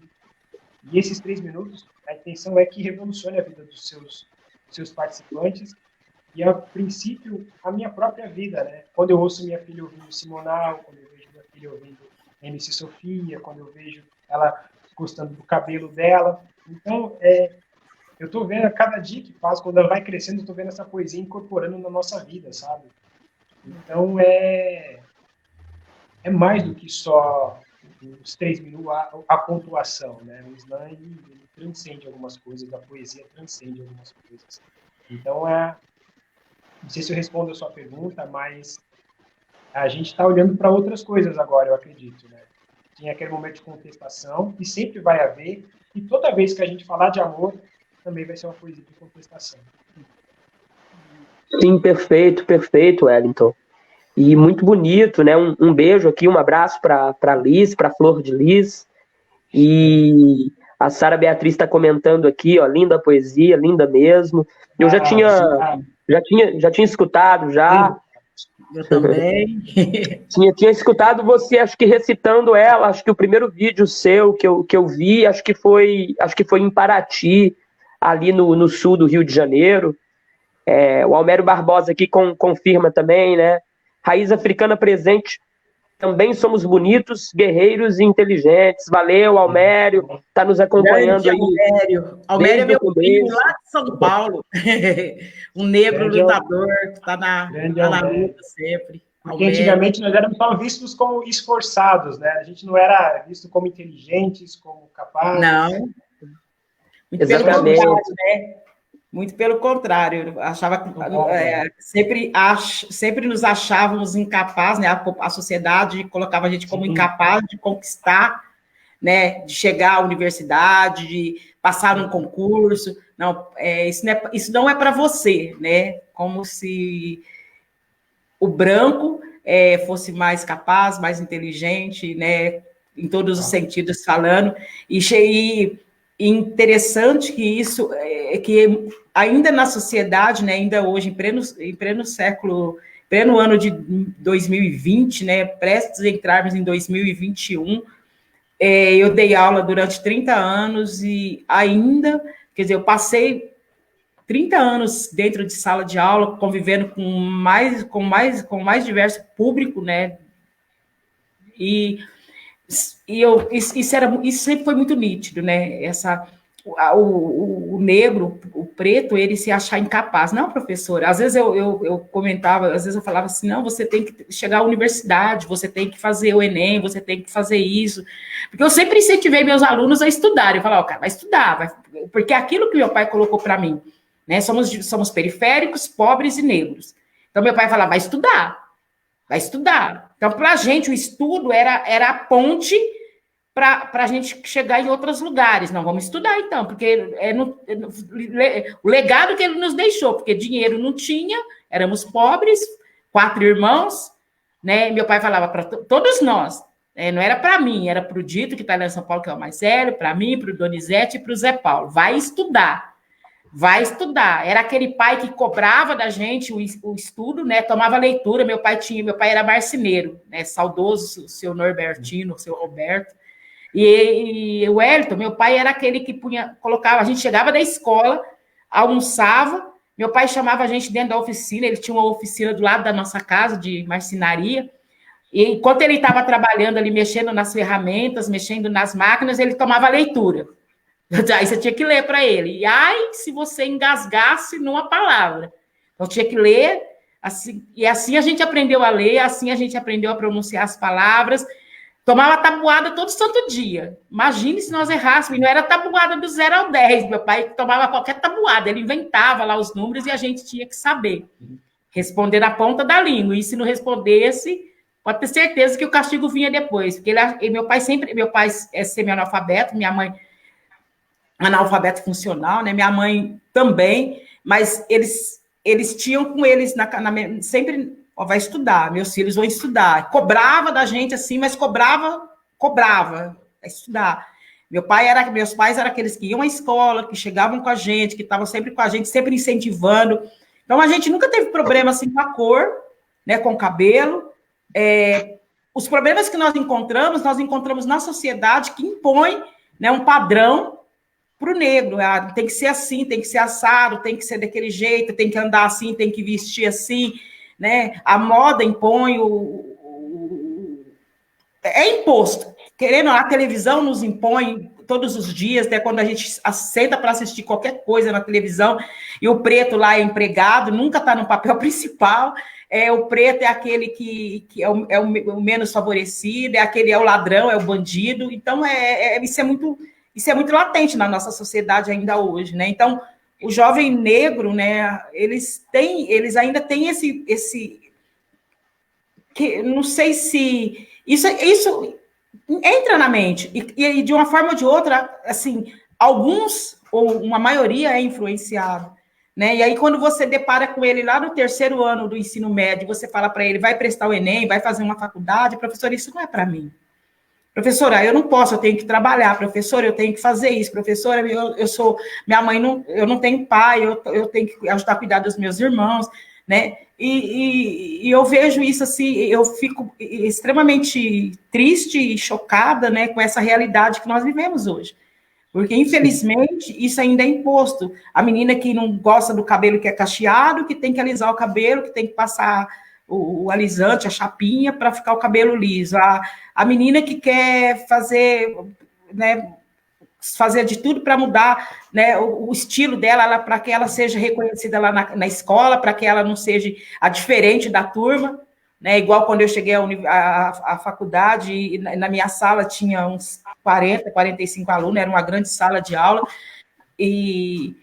E esses 3 minutos, a intenção é que revolucione a vida dos seus participantes e, a princípio, a minha própria vida, né? Quando eu ouço minha filha ouvindo Simonal, quando eu vejo minha filha ouvindo MC Sofia, quando eu vejo ela gostando do cabelo dela. Então, eu estou vendo a cada dia que passa, quando ela vai crescendo, eu estou vendo essa poesia incorporando na nossa vida, sabe? Então, é mais do que só os 3 minutos, a pontuação, né? O slam, ele transcende algumas coisas, a poesia transcende algumas coisas. Então, não sei se eu respondo a sua pergunta, mas a gente está olhando para outras coisas agora, eu acredito, né? Tinha aquele momento de contestação, e sempre vai haver, e toda vez que a gente falar de amor, também vai ser uma poesia de contestação. Sim, perfeito, Wellington. E muito bonito, né? Um beijo aqui, um abraço para Liz, para Flor de Liz. E a Sara Beatriz está comentando aqui, ó, linda poesia, linda mesmo. Eu já tinha escutado já. Eu também. tinha escutado você, acho que recitando ela, acho que o primeiro vídeo seu que eu vi, acho que foi em Paraty, ali no sul do Rio de Janeiro. O Almério Barbosa aqui confirma também, né? Raiz africana presente. Também somos bonitos, guerreiros e inteligentes. Valeu, Almério, está nos acompanhando grande aí. Almério é meu filho lá de São Paulo. Um negro grande lutador que está na luta sempre. Porque antigamente nós éramos só vistos como esforçados, né? A gente não era visto como inteligentes, como capazes. Não. Muito pelo contrário, né? Muito pelo contrário, eu achava sempre nos achávamos incapazes, né? A sociedade colocava a gente como incapaz de conquistar, né? De chegar à universidade, de passar num concurso. Não, isso não é para você, né? Como se o branco fosse mais capaz, mais inteligente, né? Em todos os sentidos falando. E interessante que isso, que ainda na sociedade, né, ainda hoje, em pleno ano de 2020, né, prestes a entrarmos em 2021, eu dei aula durante 30 anos e ainda, quer dizer, eu passei 30 anos dentro de sala de aula, convivendo com mais diverso público, né, isso sempre foi muito nítido, né? O negro, o preto, ele se achar incapaz. Não, professora, às vezes eu comentava, às vezes eu falava assim, não, você tem que chegar à universidade, você tem que fazer o Enem, você tem que fazer isso. Porque eu sempre incentivei meus alunos a estudar. Eu falava, cara, vai estudar, porque é aquilo que meu pai colocou para mim, né? Somos periféricos, pobres e negros. Então, meu pai falava, vai estudar. Vai estudar. Então, para a gente, o estudo era a ponte para a gente chegar em outros lugares. Não, vamos estudar, então, porque o legado que ele nos deixou, porque dinheiro não tinha, éramos pobres, 4 irmãos, né? Meu pai falava para todos nós, não era para mim, era para o Dito, que está lá em São Paulo, que é o mais velho, para mim, para o Donizete e para o Zé Paulo. Vai estudar. Vai estudar. Era aquele pai que cobrava da gente o estudo, né? Tomava leitura. Meu pai era marceneiro, né? Saudoso, o seu Norbertino, o seu Roberto. E o Wellington, meu pai era aquele que colocava, a gente chegava da escola, almoçava, meu pai chamava a gente dentro da oficina, ele tinha uma oficina do lado da nossa casa de marcenaria, e enquanto ele estava trabalhando ali, mexendo nas ferramentas, mexendo nas máquinas, ele tomava leitura. Aí você tinha que ler para ele. E ai, se você engasgasse numa palavra. Então, tinha que ler, assim, e assim a gente aprendeu a ler, assim a gente aprendeu a pronunciar as palavras. Tomava tabuada todo santo dia. Imagine se nós errássemos. E não era tabuada do 0 ao 10. Meu pai tomava qualquer tabuada. Ele inventava lá os números e a gente tinha que saber. Responder na ponta da língua. E se não respondesse, pode ter certeza que o castigo vinha depois. Porque meu pai é semi-analfabeto, minha mãe analfabeto funcional, né? Minha mãe também, mas eles tinham com eles sempre, vai estudar, meus filhos vão estudar. Cobrava da gente assim, mas cobrava a estudar. Meus pais eram aqueles que iam à escola, que chegavam com a gente, que estavam sempre com a gente, sempre incentivando. Então, a gente nunca teve problema assim com a cor, né, com o cabelo. Os problemas que nós encontramos na sociedade que impõe, né, um padrão para o negro, tem que ser assim, tem que ser assado, tem que ser daquele jeito, tem que andar assim, tem que vestir assim, né? A moda impõe é imposto. Querendo, a televisão nos impõe todos os dias, né? Quando a gente senta para assistir qualquer coisa na televisão e o preto lá é empregado, nunca está no papel principal. O preto é aquele que é o menos favorecido, é o ladrão, é o bandido. Então, isso é muito latente na nossa sociedade ainda hoje, né? Então, o jovem negro, né? Eles ainda têm esse que não sei se isso entra na mente e de uma forma ou de outra, assim, alguns ou uma maioria é influenciado, né? E aí quando você depara com ele lá no 3º ano do ensino médio, você fala para ele, vai prestar o Enem, vai fazer uma faculdade, professor, isso não é para mim. Professora, eu não posso, eu tenho que trabalhar. Professora, eu tenho que fazer isso. Professora, minha mãe eu não tenho pai, eu tenho que ajudar a cuidar dos meus irmãos, né? E eu vejo isso assim, eu fico extremamente triste e chocada, né, com essa realidade que nós vivemos hoje. Porque, infelizmente, isso ainda é imposto. A menina que não gosta do cabelo que é cacheado, que tem que alisar o cabelo, que tem que passar o alisante, a chapinha, para ficar o cabelo liso. A menina que quer fazer, né, fazer de tudo para mudar, né, o estilo dela, para que ela seja reconhecida lá na escola, para que ela não seja a diferente da turma, né, igual quando eu cheguei à faculdade, e na minha sala tinha uns 40, 45 alunos, era uma grande sala de aula, e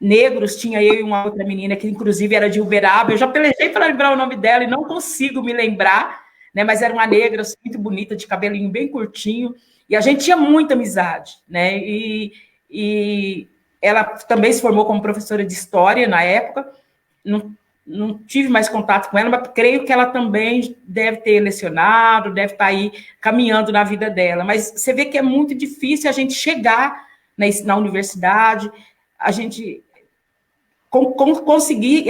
negros, tinha eu e uma outra menina, que inclusive era de Uberaba, eu já pelejei para lembrar o nome dela e não consigo me lembrar, né, mas era uma negra assim, muito bonita, de cabelinho bem curtinho, e a gente tinha muita amizade, né, e ela também se formou como professora de história na época, não tive mais contato com ela, mas creio que ela também deve ter lecionado, deve estar aí caminhando na vida dela, mas você vê que é muito difícil a gente chegar na universidade, a gente conseguir...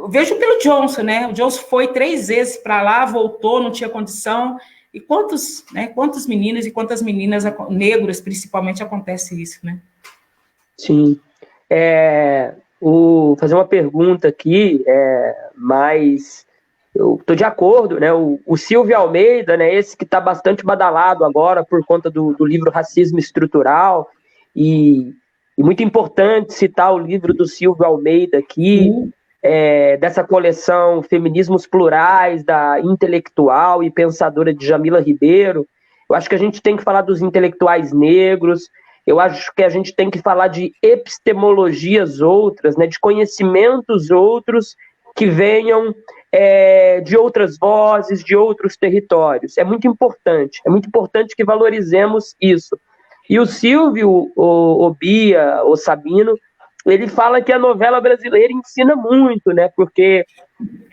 Vejo pelo Johnson, né? O Johnson foi 3 vezes para lá, voltou, não tinha condição. E quantos meninos e quantas meninas negras, principalmente, acontece isso, né? Sim. Fazer uma pergunta aqui, mas eu estou de acordo, né? O Silvio Almeida, né? Esse que está bastante badalado agora por conta do livro Racismo Estrutural, e muito importante citar o livro do Silvio Almeida aqui, dessa coleção Feminismos Plurais, da intelectual e pensadora Djamila Ribeiro. Eu acho que a gente tem que falar dos intelectuais negros, eu acho que a gente tem que falar de epistemologias outras, né, de conhecimentos outros que venham de outras vozes, de outros territórios. É muito importante que valorizemos isso. E o Silvio, o Bia, o Sabino, ele fala que a novela brasileira ensina muito, né? Porque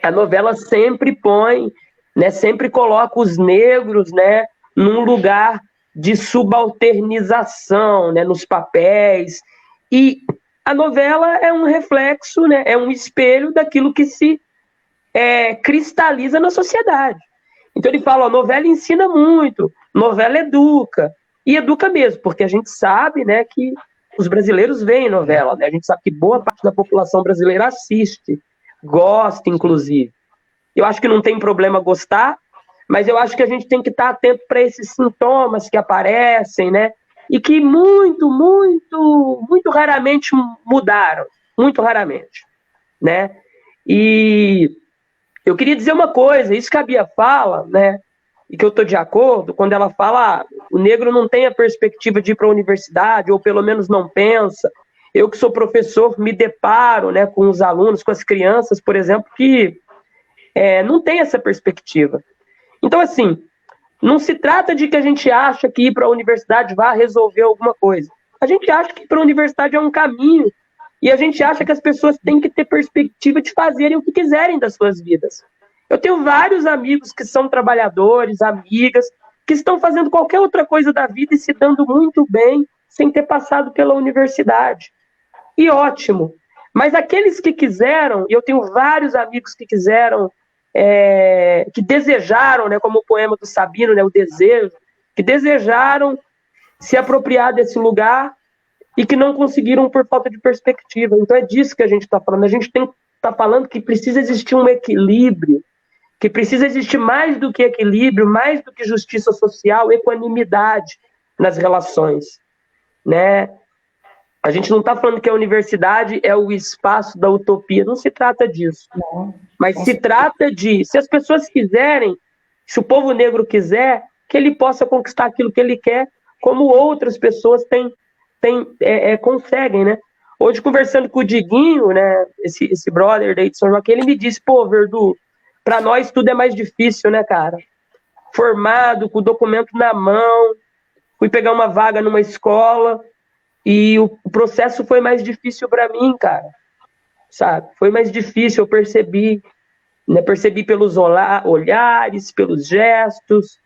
a novela sempre põe, né? Sempre coloca os negros, né? Num lugar de subalternização, né? Nos papéis. E a novela é um reflexo, né? É um espelho daquilo que se cristaliza na sociedade. Então ele fala, a novela ensina muito, novela educa. E educa mesmo, porque a gente sabe, né, que os brasileiros veem novela, né? A gente sabe que boa parte da população brasileira assiste, gosta, inclusive. Eu acho que não tem problema gostar, mas eu acho que a gente tem que estar atento para esses sintomas que aparecem, né? E que muito, muito, muito raramente mudaram, muito raramente, né? E eu queria dizer uma coisa, isso que a Bia fala, né? E que eu estou de acordo, quando ela fala o negro não tem a perspectiva de ir para a universidade, ou pelo menos não pensa. Eu que sou professor, me deparo, né, com os alunos, com as crianças, por exemplo, que não tem essa perspectiva. Então, assim, não se trata de que a gente acha que ir para a universidade vai resolver alguma coisa. A gente acha que ir para a universidade é um caminho, e a gente acha que as pessoas têm que ter perspectiva de fazerem o que quiserem das suas vidas. Eu tenho vários amigos que são trabalhadores, amigas, que estão fazendo qualquer outra coisa da vida e se dando muito bem sem ter passado pela universidade. E ótimo. Mas aqueles que quiseram, e eu tenho vários amigos que quiseram, que desejaram, né, como o poema do Sabino, né, o desejo, que desejaram se apropriar desse lugar e que não conseguiram por falta de perspectiva. Então é disso que a gente está falando. A gente tem que estar falando que precisa existir um equilíbrio, que precisa existir mais do que equilíbrio, mais do que justiça social, equanimidade nas relações, né? A gente não está falando que a universidade é o espaço da utopia, não se trata disso. Não. Mas se trata de, se as pessoas quiserem, se o povo negro quiser, que ele possa conquistar aquilo que ele quer, como outras pessoas conseguem, né? Hoje, conversando com o Diguinho, né, esse brother daí de São Joaquim, ele me disse, pô, Verdu, para nós tudo é mais difícil, né, cara? Formado, com o documento na mão, fui pegar uma vaga numa escola e o processo foi mais difícil para mim, cara, sabe? Foi mais difícil, eu percebi, né? Percebi pelos olhares, pelos gestos,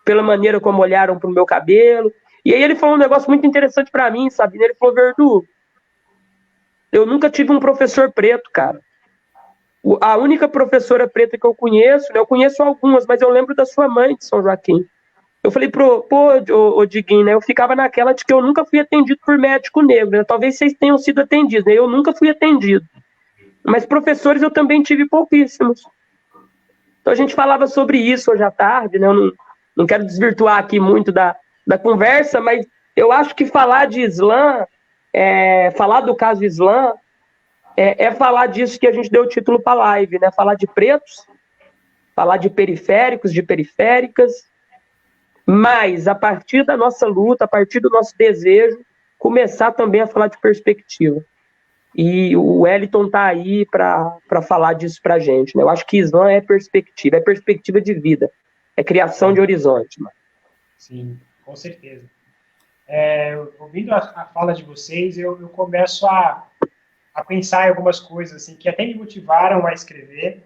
pela maneira como olharam pro meu cabelo. E aí ele falou um negócio muito interessante para mim, sabe? Ele falou, Verdu, eu nunca tive um professor preto, cara. A única professora preta que eu conheço, né? Eu conheço algumas, mas eu lembro da sua mãe de São Joaquim. Eu falei, ô Diguinho, né? Eu ficava naquela de que eu nunca fui atendido por médico negro, né? Talvez vocês tenham sido atendidos, né? Eu nunca fui atendido. Mas professores eu também tive pouquíssimos. Então a gente falava sobre isso hoje à tarde, né? Eu não quero desvirtuar aqui muito da conversa, mas eu acho que falar de Islã, falar do caso Islã, falar disso que a gente deu o título para a live, né? Falar de pretos, falar de periféricos, de periféricas, mas a partir da nossa luta, a partir do nosso desejo, começar também a falar de perspectiva. E o Wellington está aí para falar disso para a gente, né? Eu acho que Islã é perspectiva de vida, é criação de horizonte. Mano. Sim, com certeza. Ouvindo a fala de vocês, eu começo a pensar em algumas coisas assim, que até me motivaram a escrever.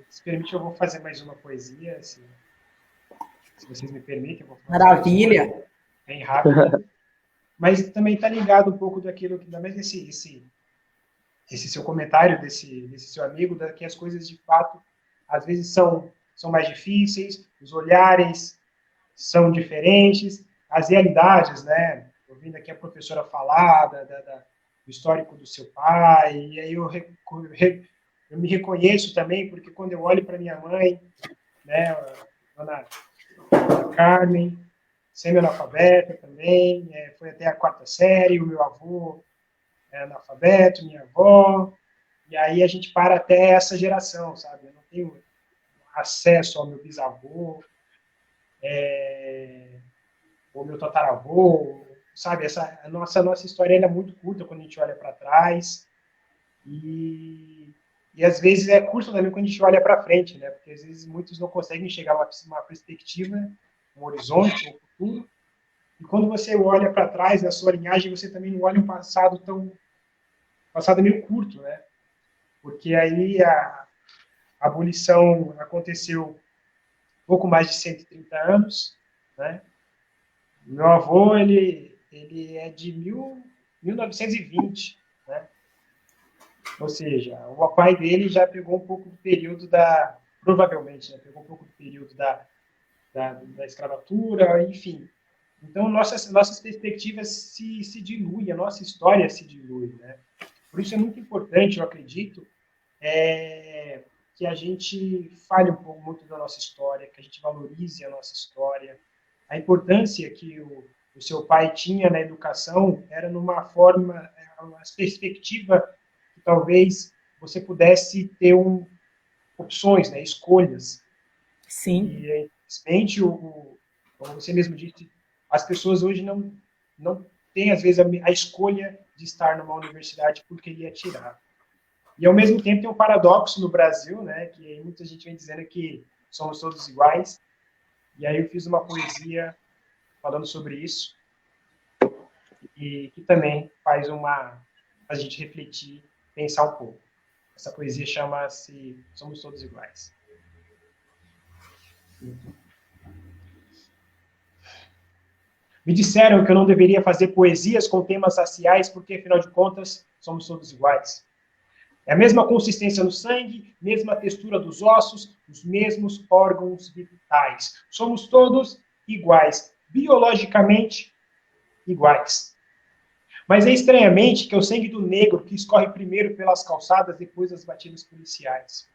Se permite, eu vou fazer mais uma poesia, se vocês me permitem. Eu vou fazer Maravilha! Bem rápido. Mas também está ligado um pouco daquilo que também esse seu comentário, desse seu amigo, que as coisas de fato às vezes são mais difíceis, os olhares são diferentes, as realidades, né? Ouvindo aqui a professora falar do histórico do seu pai, e aí eu me reconheço também, porque quando eu olho para minha mãe, né, a Dona Carmen, semi-analfabeta também, foi até a 4ª série, o meu avô é analfabeto, minha avó, e aí a gente para até essa geração, sabe? Eu não tenho acesso ao meu bisavô, ou meu tataravô, sabe? A nossa história é muito curta quando a gente olha para trás, e às vezes é curta também quando a gente olha para frente, né? Porque às vezes muitos não conseguem chegar a uma perspectiva, um horizonte, um futuro, e quando você olha para trás na sua linhagem, você também não olha um passado meio curto, né? Porque aí a abolição aconteceu pouco mais de 130 anos, né? Meu avô, ele é de 1920, né? Ou seja, o pai dele já pegou um pouco do período provavelmente, né? Pegou um pouco do período da escravatura, enfim. Então, nossas perspectivas se diluem, a nossa história se dilui, né? Por isso é muito importante, eu acredito, que a gente fale um pouco muito da nossa história, que a gente valorize a nossa história. A importância que o seu pai tinha na educação era numa forma, uma perspectiva que talvez você pudesse ter opções, né, escolhas. Sim. E, infelizmente, como você mesmo disse, as pessoas hoje não têm, às vezes, a escolha de estar numa universidade porque ia tirar. E, ao mesmo tempo, tem um paradoxo no Brasil, né, que muita gente vem dizendo que somos todos iguais. E aí eu fiz uma poesia falando sobre isso, e que também faz a gente refletir, pensar um pouco. Essa poesia chama-se Somos Todos Iguais. Me disseram que eu não deveria fazer poesias com temas raciais porque, afinal de contas, somos todos iguais. É a mesma consistência no sangue, mesma textura dos ossos, os mesmos órgãos vitais. Somos todos iguais, biologicamente, iguais. Mas é estranhamente que é o sangue do negro que escorre primeiro pelas calçadas, depois das batidas policiais.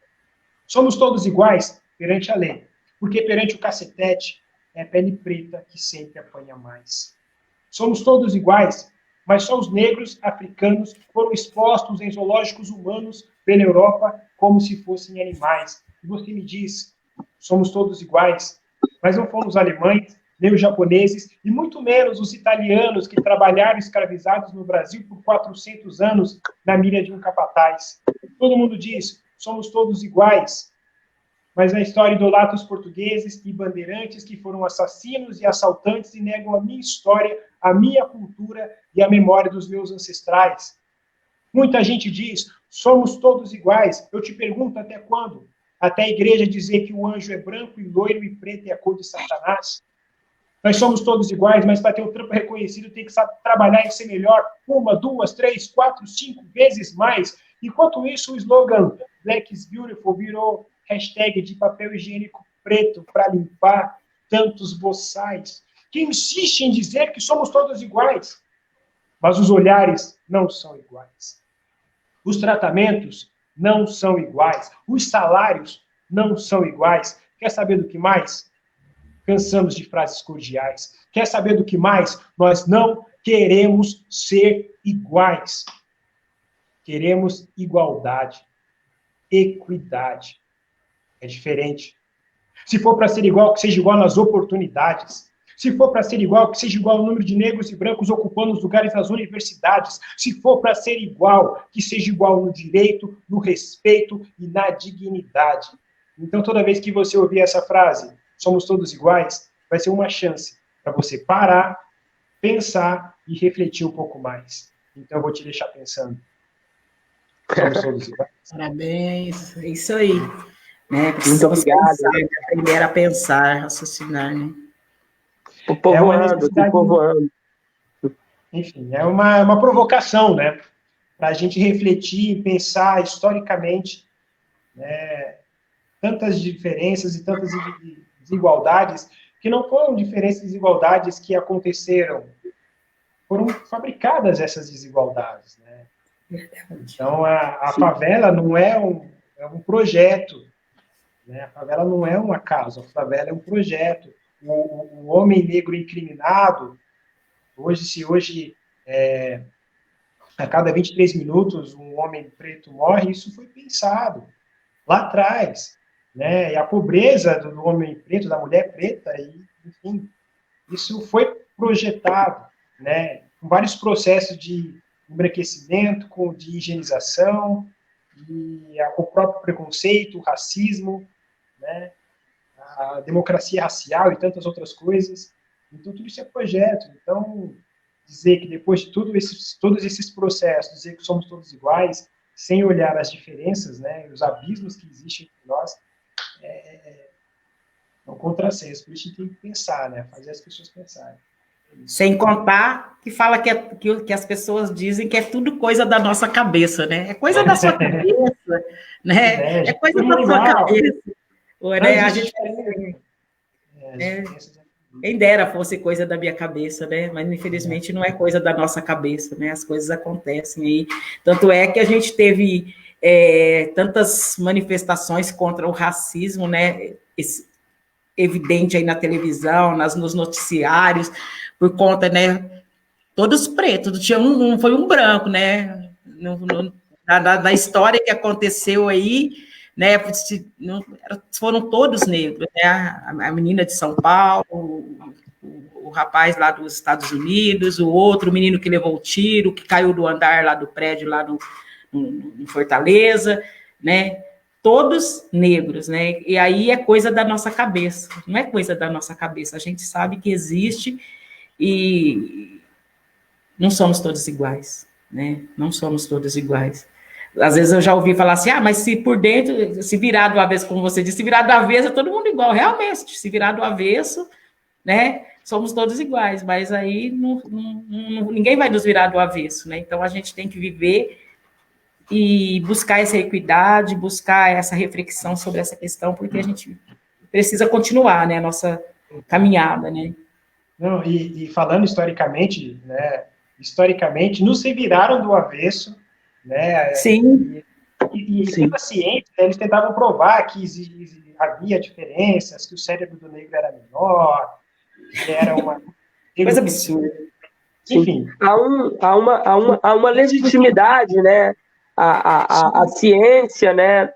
Somos todos iguais perante a lei, porque perante o cacetete é a pele preta que sempre apanha mais. Somos todos iguais, mas só os negros africanos foram expostos em zoológicos humanos pela Europa como se fossem animais. E você me diz, somos todos iguais, mas não fomos os alemães, nem os japoneses, e muito menos os italianos que trabalharam escravizados no Brasil por 400 anos na mira de um capataz. Todo mundo diz, somos todos iguais, mas na história idolatra os portugueses e bandeirantes que foram assassinos e assaltantes e negam a minha história, a minha cultura e a memória dos meus ancestrais. Muita gente diz, somos todos iguais. Eu te pergunto, até quando? Até a igreja dizer que o anjo é branco e loiro e preto é a cor de Satanás? Nós somos todos iguais, mas para ter o trampo reconhecido tem que trabalhar e ser melhor 1, 2, 3, 4, 5 vezes mais. Enquanto isso, o slogan Black is Beautiful virou hashtag de papel higiênico preto para limpar tantos boçais, que insiste em dizer que somos todos iguais. Mas os olhares não são iguais. Os tratamentos não são iguais. Os salários não são iguais. Quer saber do que mais? Cansamos de frases cordiais. Quer saber do que mais? Nós não queremos ser iguais. Queremos igualdade, equidade. É diferente. Se for para ser igual, que seja igual nas oportunidades. Se for para ser igual, que seja igual ao número de negros e brancos ocupando os lugares nas universidades. Se for para ser igual, que seja igual no direito, no respeito e na dignidade. Então, toda vez que você ouvir essa frase, somos todos iguais, vai ser uma chance para você parar, pensar e refletir um pouco mais. Então, eu vou te deixar pensando. Somos todos iguais. Parabéns, é isso aí. Né? Muito obrigado. Pensar, aprender a pensar, raciocinar, né? O povoando. Enfim, é uma provocação, né? Para a gente refletir e pensar historicamente, né, tantas diferenças e tantas desigualdades, que não foram diferenças e desigualdades que aconteceram, foram fabricadas essas desigualdades, né? Então, a favela não é um projeto, né? A favela não é um acaso, a favela é um projeto. O homem negro incriminado, hoje a cada 23 minutos um homem preto morre, isso foi pensado lá atrás, né? E a pobreza do homem preto, da mulher preta, enfim, isso foi projetado, né? Com vários processos de embranquecimento, de higienização, e o próprio preconceito, o racismo, né? A democracia racial e tantas outras coisas. Então, tudo isso é projeto. Então, dizer que depois de todos esses processos, dizer que somos todos iguais, sem olhar as diferenças, né, os abismos que existem entre nós, é um contrassenso. Por isso a gente tem que pensar, né, fazer as pessoas pensarem. Sem contar que fala que as pessoas dizem que é tudo coisa da nossa cabeça, né? É coisa da sua cabeça, né? É coisa da sua cabeça. Né? A gente quem dera fosse coisa da minha cabeça, né? Mas infelizmente não é coisa da nossa cabeça, né? As coisas acontecem aí. Tanto é que a gente teve tantas manifestações contra o racismo, né? Evidente aí na televisão, nos noticiários, por conta, né? Todos pretos, tinha foi um branco, né? Da história que aconteceu aí, né, foram todos negros, né, a menina de São Paulo, o rapaz lá dos Estados Unidos, o outro menino que levou o tiro, que caiu do andar lá do prédio, lá em Fortaleza, né, todos negros, né, e aí é coisa da nossa cabeça, não é coisa da nossa cabeça, a gente sabe que existe e não somos todos iguais, né, não somos todos iguais. Às vezes eu já ouvi falar assim, mas se por dentro, se virar do avesso, como você disse, se virar do avesso, é todo mundo igual. Realmente, se virar do avesso, né, somos todos iguais, mas aí ninguém vai nos virar do avesso, né? Então a gente tem que viver e buscar essa equidade, buscar essa reflexão sobre essa questão, porque a gente precisa continuar, né, a nossa caminhada, né? Não, e falando historicamente, né, historicamente, nos reviraram do avesso, né, Sim, e Sim. pela ciência, eles tentavam provar que havia diferenças, que o cérebro do negro era menor, que era uma... coisa absurda. Enfim. Há uma legitimidade, né? A ciência, né?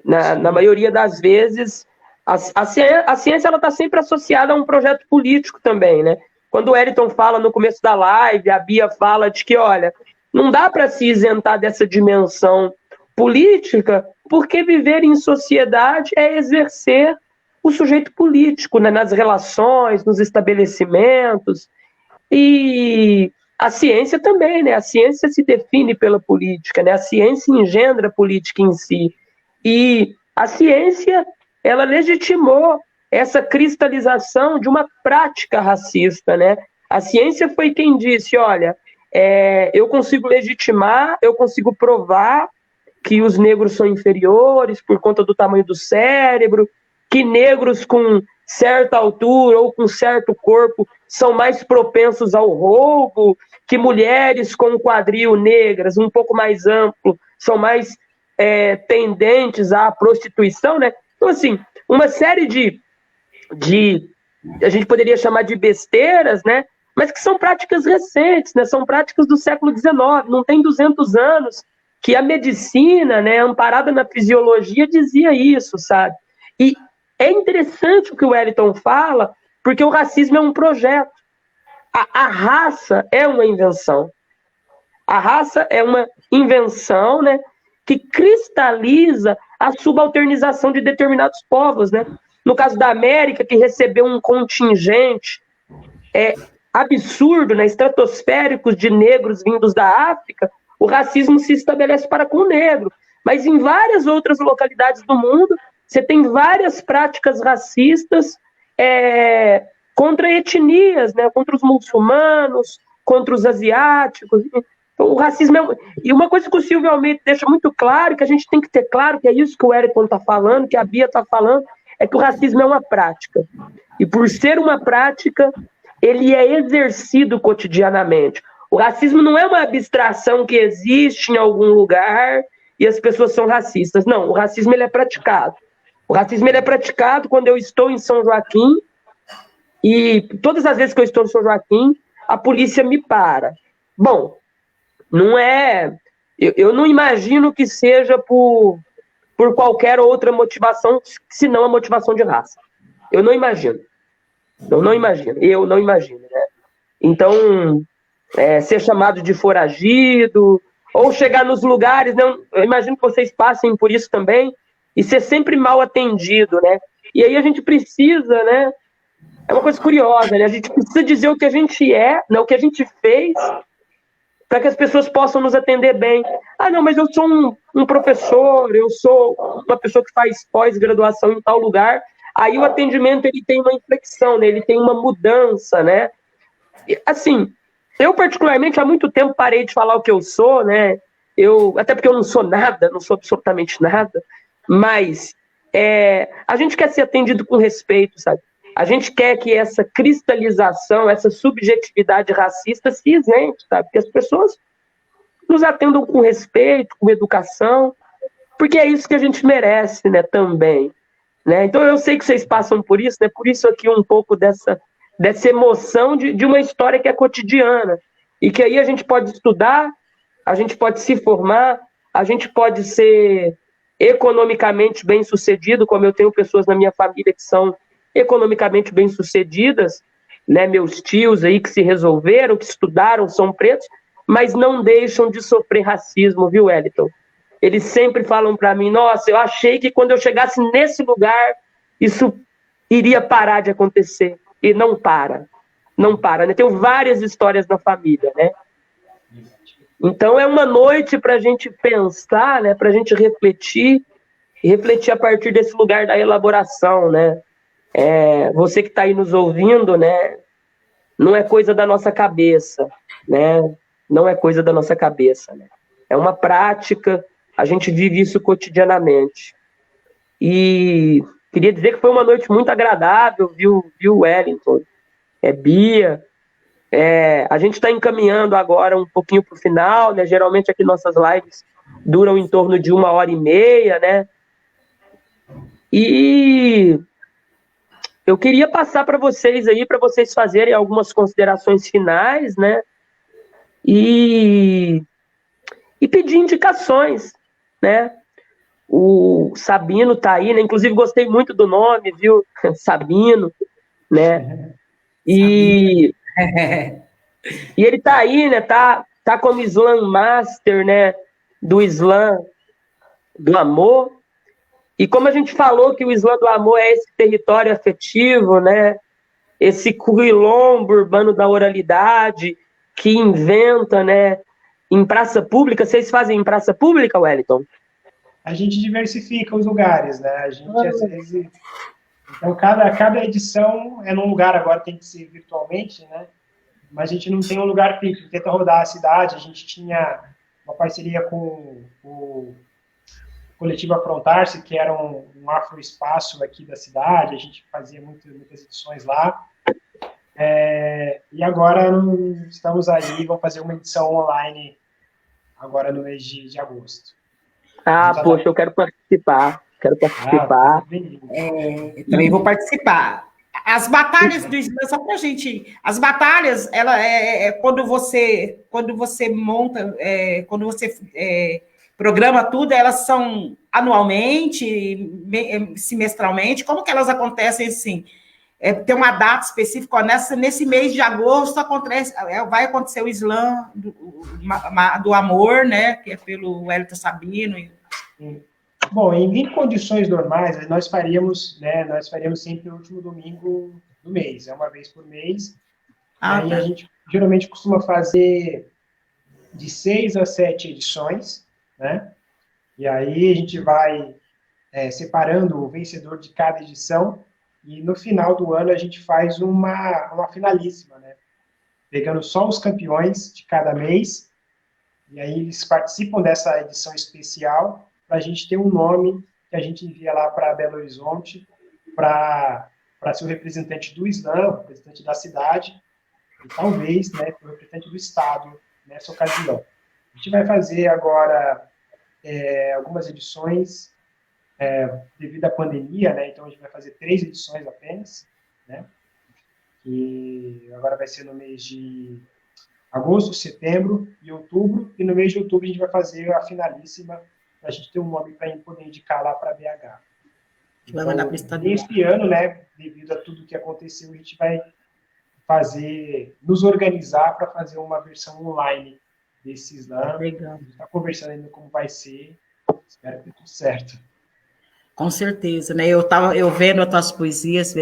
Na maioria das vezes, a ciência ela está sempre associada a um projeto político também, né? Quando o Eliton fala no começo da live, a Bia fala de que, olha, não dá para se isentar dessa dimensão política, porque viver em sociedade é exercer o sujeito político, né? Nas relações, nos estabelecimentos. E a ciência também, né? A ciência se define pela política, né? A ciência engendra a política em si. E a ciência, ela legitimou essa cristalização de uma prática racista, né? A ciência foi quem disse, olha, eu consigo legitimar, eu consigo provar que os negros são inferiores por conta do tamanho do cérebro, que negros com certa altura ou com certo corpo são mais propensos ao roubo, que mulheres com quadril negras um pouco mais amplo são mais tendentes à prostituição, né? Então, assim, uma série de a gente poderia chamar de besteiras, né? Mas que são práticas recentes, né? São práticas do século XIX, não tem 200 anos que a medicina, né, amparada na fisiologia, dizia isso, sabe? E é interessante o que o Wellington fala, porque o racismo é um projeto. A raça é uma invenção. A raça é uma invenção, né, que cristaliza a subalternização de determinados povos, né? No caso da América, que recebeu um contingente absurdo, né, estratosféricos de negros vindos da África, o racismo se estabelece para com o negro. Mas em várias outras localidades do mundo, você tem várias práticas racistas contra etnias, né, contra os muçulmanos, contra os asiáticos. Então, o racismo E uma coisa que o Silvio Almeida deixa muito claro, que a gente tem que ter claro, que é isso que o Wellington está falando, que a Bia está falando, é que o racismo é uma prática. E por ser uma prática, ele é exercido cotidianamente. O racismo não é uma abstração que existe em algum lugar e as pessoas são racistas. Não, o racismo ele é praticado. O racismo ele é praticado quando eu estou em São Joaquim e todas as vezes que eu estou em São Joaquim, a polícia me para. Bom, não é... Eu não imagino que seja por qualquer outra motivação, senão a motivação de raça. Eu não imagino. Eu não imagino, né? Então, ser chamado de foragido, ou chegar nos lugares, né? Eu imagino que vocês passem por isso também, e ser sempre mal atendido, né? E aí a gente precisa, né? É uma coisa curiosa, né? A gente precisa dizer o que a gente é, né? O que a gente fez, para que as pessoas possam nos atender bem. Ah, não, mas eu sou um professor, eu sou uma pessoa que faz pós-graduação em tal lugar. Aí o atendimento ele tem uma inflexão, né? Ele tem uma mudança, né? E, assim, eu particularmente há muito tempo parei de falar o que eu sou, né? Até porque eu não sou nada, não sou absolutamente nada, mas a gente quer ser atendido com respeito, sabe? A gente quer que essa cristalização, essa subjetividade racista se isente, sabe? Que as pessoas nos atendam com respeito, com educação, porque é isso que a gente merece, né? Também. Né? Então eu sei que vocês passam por isso, né? Por isso aqui um pouco dessa emoção de uma história que é cotidiana e que aí a gente pode estudar, a gente pode se formar, a gente pode ser economicamente bem-sucedido, como eu tenho pessoas na minha família que são economicamente bem-sucedidas, né? Meus tios aí que se resolveram, que estudaram, são pretos, mas não deixam de sofrer racismo, viu, Wellington? Eles sempre falam para mim, nossa, eu achei que quando eu chegasse nesse lugar, isso iria parar de acontecer. E não para. Não para, né? Tenho várias histórias na família, né? Então é uma noite para a gente pensar, né? Para a gente refletir, e refletir a partir desse lugar da elaboração, né? Você que está aí nos ouvindo, né? Não é coisa da nossa cabeça, né? Não é coisa da nossa cabeça, né? É uma prática. A gente vive isso cotidianamente. E queria dizer que foi uma noite muito agradável, viu, Wellington? Bia. A gente está encaminhando agora um pouquinho para o final, né? Geralmente aqui nossas lives duram em torno de 1h30, né? E eu queria passar para vocês aí, para vocês fazerem algumas considerações finais, né? E pedir indicações, né? O Sabino tá aí, né? Inclusive gostei muito do nome, viu? Sabino, né? E ele tá aí, né? Tá como Slam Master, né? Do Slam do Amor. E como a gente falou que o Slam do Amor é esse território afetivo, né? Esse quilombo urbano da oralidade que inventa, né? Em praça pública. Vocês fazem em praça pública, Wellington? A gente diversifica os lugares, né? A gente, às vezes... Então, cada edição é num lugar, agora tem que ser virtualmente, né? Mas a gente não tem um lugar fixo, tenta rodar a cidade. A gente tinha uma parceria com o Coletivo Aprontar-se, que era um afroespaço aqui da cidade. A gente fazia muitas edições lá. E agora estamos aí, vamos fazer uma edição online agora no mês de agosto. Poxa, eu quero participar. Também vou participar. As batalhas do Slam, só pra gente... As batalhas, ela quando você monta, quando você programa tudo, elas são anualmente, semestralmente? Como que elas acontecem assim? Tem uma data específica, nesse mês de agosto vai acontecer o Slam do Amor, né? Que é pelo Wellington Sabino. Bom, em condições normais, nós faríamos sempre o último domingo do mês, uma vez por mês. Aí a gente geralmente costuma fazer de 6 a 7 edições, né? E aí a gente vai separando o vencedor de cada edição, e no final do ano a gente faz uma finalíssima, né? Pegando só os campeões de cada mês, e aí eles participam dessa edição especial, para a gente ter um nome que a gente envia lá para Belo Horizonte, para ser o representante do Slam, o representante da cidade, e talvez, né, o representante do Estado nessa ocasião. A gente vai fazer agora algumas edições devido à pandemia, né, então a gente vai fazer 3 edições apenas, né, e agora vai ser no mês de agosto, setembro e outubro, e no mês de outubro a gente vai fazer a finalíssima, para a gente ter um nome para poder indicar lá para BH. Então, nesse ano, né, devido a tudo que aconteceu, a gente vai nos organizar para fazer uma versão online desse Slam. Legal. A gente está conversando ainda como vai ser, espero que dê tudo certo. Com certeza, né? Eu vendo as tuas poesias,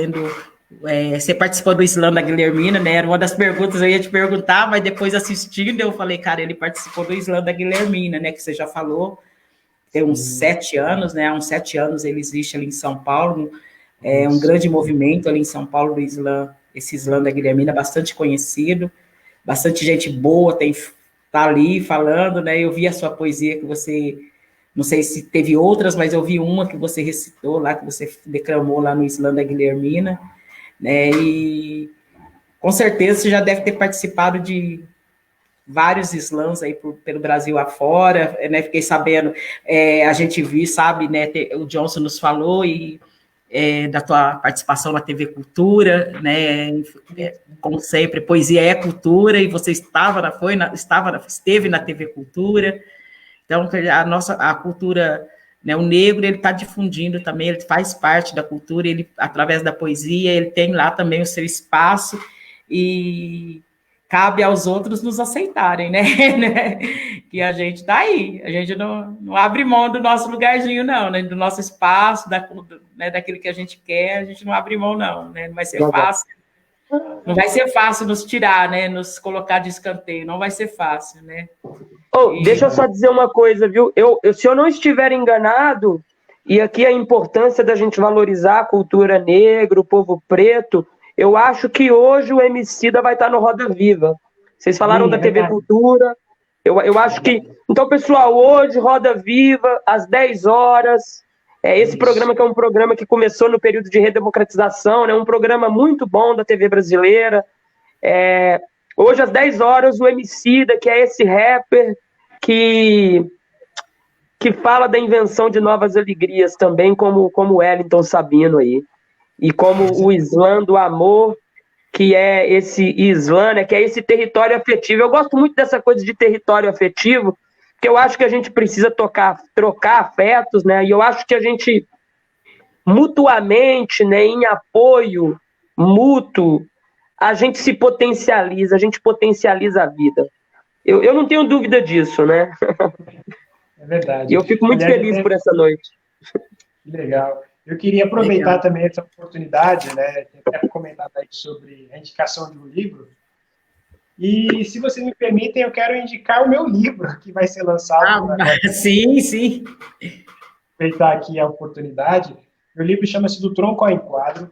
você participou do Slam da Guilhermina, né? Era uma das perguntas que eu ia te perguntar, mas depois assistindo eu falei, cara, ele participou do Slam da Guilhermina, né? Que você já falou. Tem uns 7 anos, né? Há uns 7 anos ele existe ali em São Paulo. É um grande movimento ali em São Paulo do Slam, esse Slam da Guilhermina, bastante conhecido, bastante gente boa tá ali falando, né? Eu vi a sua poesia que você, não sei se teve outras, mas eu vi uma que você recitou lá, que você declamou lá no Slam da Guilhermina, né? E com certeza você já deve ter participado de vários slams aí pelo Brasil afora, né? Fiquei sabendo, a gente viu, sabe, né? O Johnson nos falou da tua participação na TV Cultura, né? Como sempre, poesia é cultura, e você esteve na TV Cultura. Então, a cultura, né? O negro, ele está difundindo também, ele faz parte da cultura, ele, através da poesia, ele tem lá também o seu espaço, e cabe aos outros nos aceitarem, né? Que a gente está aí, a gente não abre mão do nosso lugarzinho, não, né? Do nosso espaço, né? Daquilo que a gente quer, a gente não abre mão, não, né? Não vai ser fácil. Não vai ser fácil nos tirar, né? Nos colocar de escanteio, não vai ser fácil, né? Deixa eu só dizer uma coisa, viu? Se eu não estiver enganado, e aqui a importância da gente valorizar a cultura negra, o povo preto, eu acho que hoje o Emicida vai estar no Roda Viva. Vocês falaram da TV Cultura. Eu acho que... Então, pessoal, hoje, Roda Viva, às 10 horas, Esse programa que é um programa que começou no período de redemocratização, né? Um programa muito bom da TV brasileira. Hoje, às 10 horas, o Emicida, que é esse rapper que fala da invenção de novas alegrias também, como o Wellington Sabino aí. E como o Islã do Amor, que é esse Islã, né? Que é esse território afetivo. Eu gosto muito dessa coisa de território afetivo, porque eu acho que a gente precisa trocar afetos, né? E eu acho que a gente, mutuamente, né, em apoio mútuo, a gente se potencializa, a gente potencializa a vida. Eu não tenho dúvida disso, né? É verdade. E eu fico muito feliz por essa noite. Que legal. Eu queria aproveitar também essa oportunidade, né? Até comentar aí sobre a indicação de um livro. E, se vocês me permitem, eu quero indicar o meu livro, que vai ser lançado. Sim, sim. Aproveitar aqui a oportunidade. Meu livro chama-se Do Tronco ao Enquadro.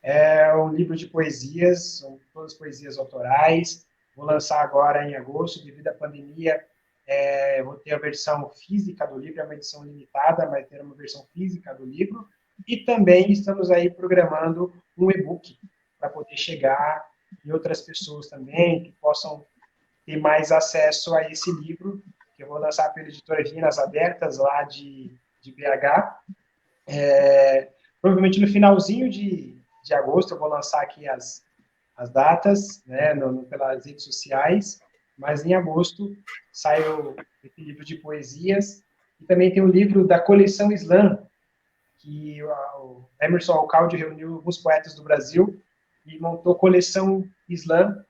É um livro de poesias, são todas poesias autorais. Vou lançar agora em agosto, devido à pandemia. Vou ter a versão física do livro, é uma edição limitada, mas ter uma versão física do livro. E também estamos aí programando um e-book para poder chegar em outras pessoas também, que possam ter mais acesso a esse livro, que eu vou lançar pela editora Vinas Abertas, lá de BH. Provavelmente no finalzinho de agosto eu vou lançar aqui as datas, né, pelas redes sociais, mas em agosto sai esse livro de poesias, e também tem o livro da coleção Islã, que o Emerson Alcalde reuniu alguns poetas do Brasil e montou coleção Islã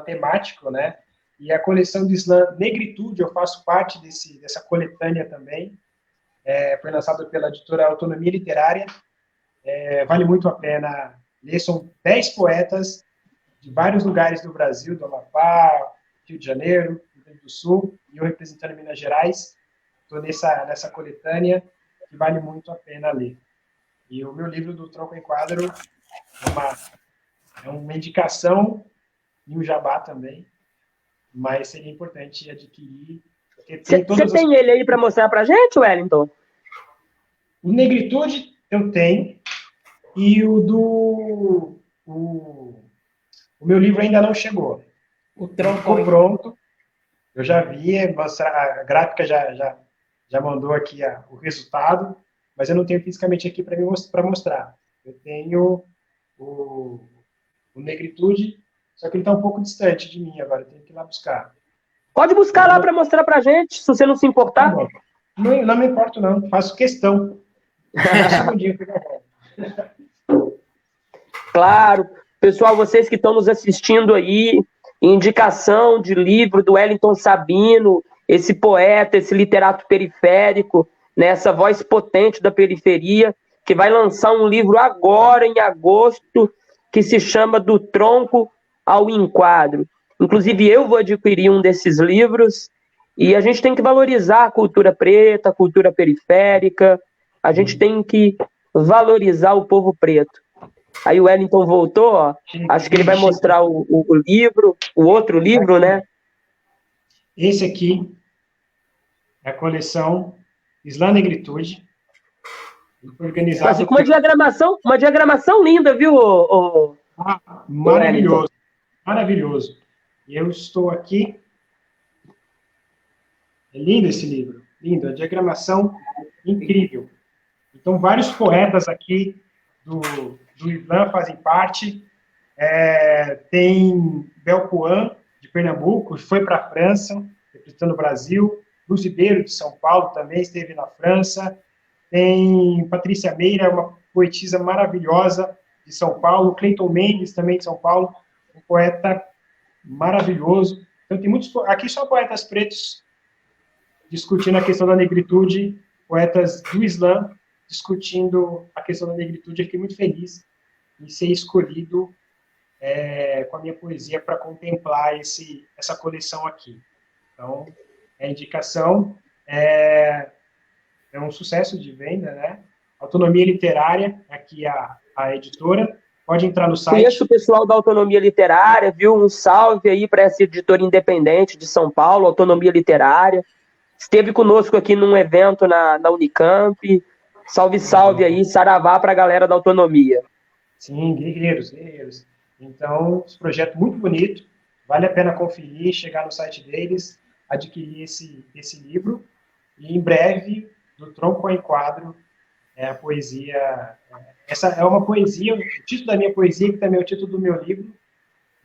temático, né? E a coleção de Islã Negritude, eu faço parte dessa coletânea também, foi lançado pela editora Autonomia Literária, vale muito a pena ler, são 10 poetas de vários lugares do Brasil, do Amapá, Rio de Janeiro, Rio Grande do Sul, e eu representando Minas Gerais, estou nessa coletânea, que vale muito a pena ler. E o meu livro Do Tronco ao Enquadro é uma indicação e um jabá também, mas seria importante adquirir. Você tem ele aí para mostrar para a gente, Wellington? O Negritude eu tenho, e o meu livro ainda não chegou. O Tronco ficou pronto, eu já vi, a gráfica já mandou aqui o resultado, mas eu não tenho fisicamente aqui para mostrar. Eu tenho o Negritude, só que ele está um pouco distante de mim agora, eu tenho que ir lá buscar. Pode buscar lá para mostrar para a gente, se você não se importar. Tá, não me importo, não. Faço questão. Claro. Pessoal, vocês que estão nos assistindo aí, indicação de livro do Wellington Sabino, esse poeta, esse literato periférico, né, essa voz potente da periferia, que vai lançar um livro agora, em agosto, que se chama Do Tronco ao Enquadro. Inclusive, eu vou adquirir um desses livros, e a gente tem que valorizar a cultura preta, a cultura periférica, a gente tem que valorizar o povo preto. Aí o Wellington voltou, ó. Acho que ele vai mostrar o livro, o outro livro, né? Esse aqui é a coleção Islã Negritude. Organizado com uma diagramação linda, viu? Maravilhoso, maravilhoso. E eu estou aqui. É lindo esse livro, lindo, a diagramação incrível. Então, vários poetas aqui do Islã fazem parte. Tem Belpuan, de Pernambuco, foi para a França, representando o Brasil. Luz Ribeiro, de São Paulo, também esteve na França. Tem Patrícia Meira, uma poetisa maravilhosa de São Paulo. Cleiton Mendes, também de São Paulo, um poeta maravilhoso. Então, tem muitos... Aqui só poetas pretos discutindo a questão da negritude, poetas do Islã discutindo a questão da negritude. Eu fiquei muito feliz em ser escolhido com a minha poesia para contemplar essa coleção aqui. Então, a indicação é um sucesso de venda, né? Autonomia Literária, aqui a editora. Pode entrar no site. Conheço o pessoal da Autonomia Literária, viu? Um salve aí para essa editora independente de São Paulo, Autonomia Literária. Esteve conosco aqui num evento na Unicamp. Salve, salve aí, saravá para a galera da autonomia. Sim, guerreiros, guerreiros. Então, esse projeto muito bonito, vale a pena conferir, chegar no site deles, adquirir esse livro, e em breve, do tronco ao enquadro, a poesia. Essa é uma poesia, o título da minha poesia, que também é o título do meu livro,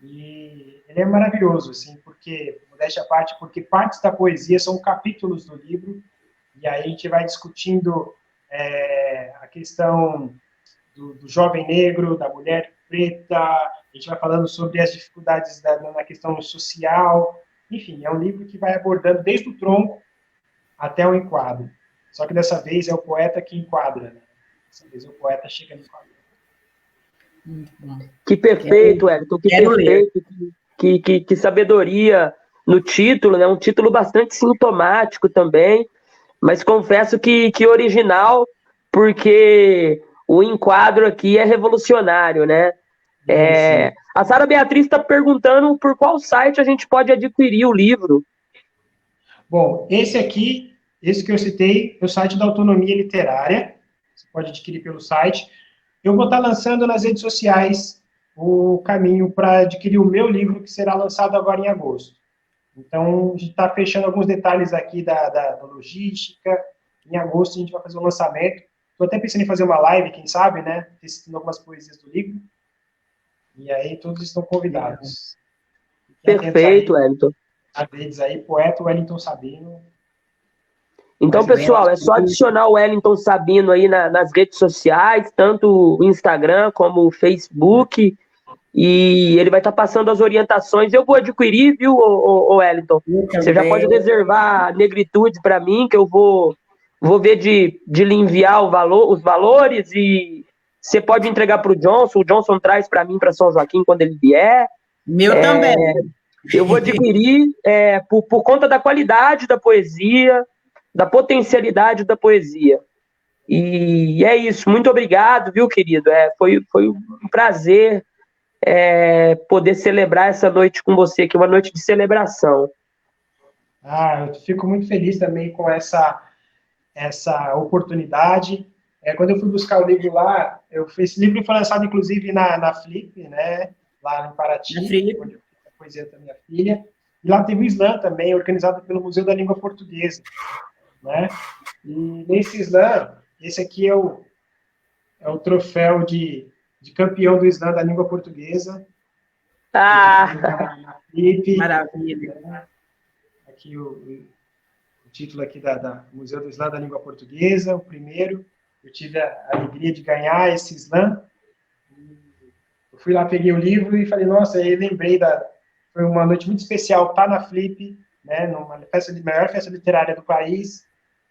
e ele é maravilhoso, assim, porque, modéstia à parte, porque partes da poesia são capítulos do livro, e aí a gente vai discutindo a questão do jovem negro, da mulher preta, a gente vai falando sobre as dificuldades na questão social, enfim, é um livro que vai abordando desde o tronco até o enquadro. Só que dessa vez é o poeta que enquadra, né? Dessa vez o poeta chega no enquadro. Que perfeito, Wellington, que perfeito, que sabedoria no título, né? Um título bastante sintomático também, mas confesso que original, porque o enquadro aqui é revolucionário, né? A Sara Beatriz está perguntando por qual site a gente pode adquirir o livro. Bom, esse que eu citei, é o site da Autonomia Literária. Você pode adquirir pelo site. Eu vou estar lançando nas redes sociais o caminho para adquirir o meu livro, que será lançado agora em agosto. Então, a gente está fechando alguns detalhes aqui da logística. Em agosto, a gente vai fazer o lançamento. Estou até pensando em fazer uma live, quem sabe, né? Testando algumas poesias do livro. E aí, todos estão convidados. Perfeito, Wellington. Às vezes aí, poeta Wellington Sabino. Então, pessoal, é só adicionar o Wellington Sabino aí nas redes sociais, tanto o Instagram como o Facebook, e ele vai estar passando as orientações. Eu vou adquirir, viu, Wellington? Você já pode reservar negritude para mim, que eu vou ver de lhe enviar os valores, e você pode entregar para o Johnson traz para mim, para São Joaquim, quando ele vier. Meu também. Eu vou adquirir por conta da qualidade da poesia, da potencialidade da poesia. E é isso. Muito obrigado, viu, querido? Foi um prazer poder celebrar essa noite com você, que é uma noite de celebração. Eu fico muito feliz também com essa oportunidade. Quando eu fui buscar o livro lá, esse livro foi lançado, inclusive, na Flip, né? Lá em Paraty, onde eu fiz a poesia da minha filha. E lá teve o slam também, organizado pelo Museu da Língua Portuguesa. Né? E nesse slam, esse aqui é o troféu de campeão do slam da língua portuguesa. Na Flip. Maravilha. Né? Aqui o título aqui da Museu do Slam da Língua Portuguesa, o primeiro. Eu tive a alegria de ganhar esse slam. Eu fui lá, peguei o livro e falei, nossa, aí lembrei foi uma noite muito especial, estar na Flip, né, numa maior festa literária do país,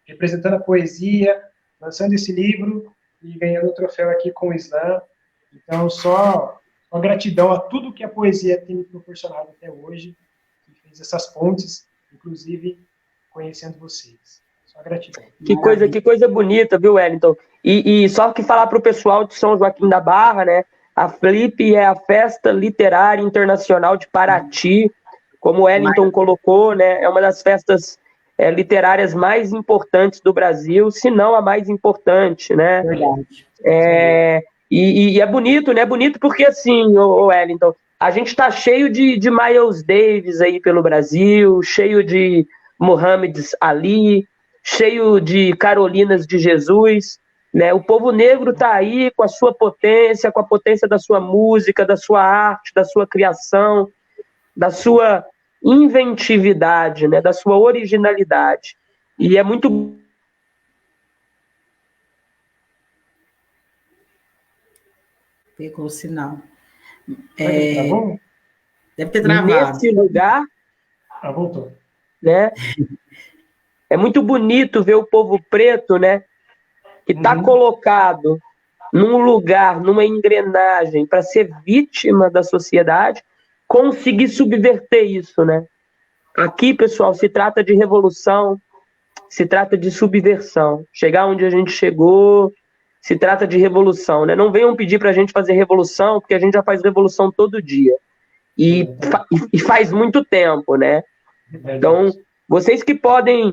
representando a poesia, lançando esse livro e ganhando o troféu aqui com o slam. Então, só uma gratidão a tudo que a poesia tem me proporcionado até hoje, que fez essas pontes, inclusive conhecendo vocês. Só gratidão. Que coisa bonita, viu, Wellington? E só que falar para o pessoal de São Joaquim da Barra, né? A Flip é a Festa Literária Internacional de Paraty, como o Wellington colocou, né? É uma das festas literárias mais importantes do Brasil, se não a mais importante, né? Verdade. E é bonito, né? Bonito porque, assim, o Wellington, a gente está cheio de Miles Davis aí pelo Brasil, cheio de Muhammad Ali, cheio de Carolinas de Jesus, né? O povo negro está aí com a sua potência, com a potência da sua música, da sua arte, da sua criação, da sua inventividade, né? Da sua originalidade. E é muito... Pegou o sinal. Deve ter travado. Nesse lugar... voltou. Né? É muito bonito ver o povo preto, né? Que está colocado num lugar, numa engrenagem, para ser vítima da sociedade, conseguir subverter isso, né? Aqui, pessoal, se trata de revolução, se trata de subversão. Chegar onde a gente chegou, se trata de revolução, né? Não venham pedir para a gente fazer revolução, porque a gente já faz revolução todo dia. E faz muito tempo, né? Então, vocês que podem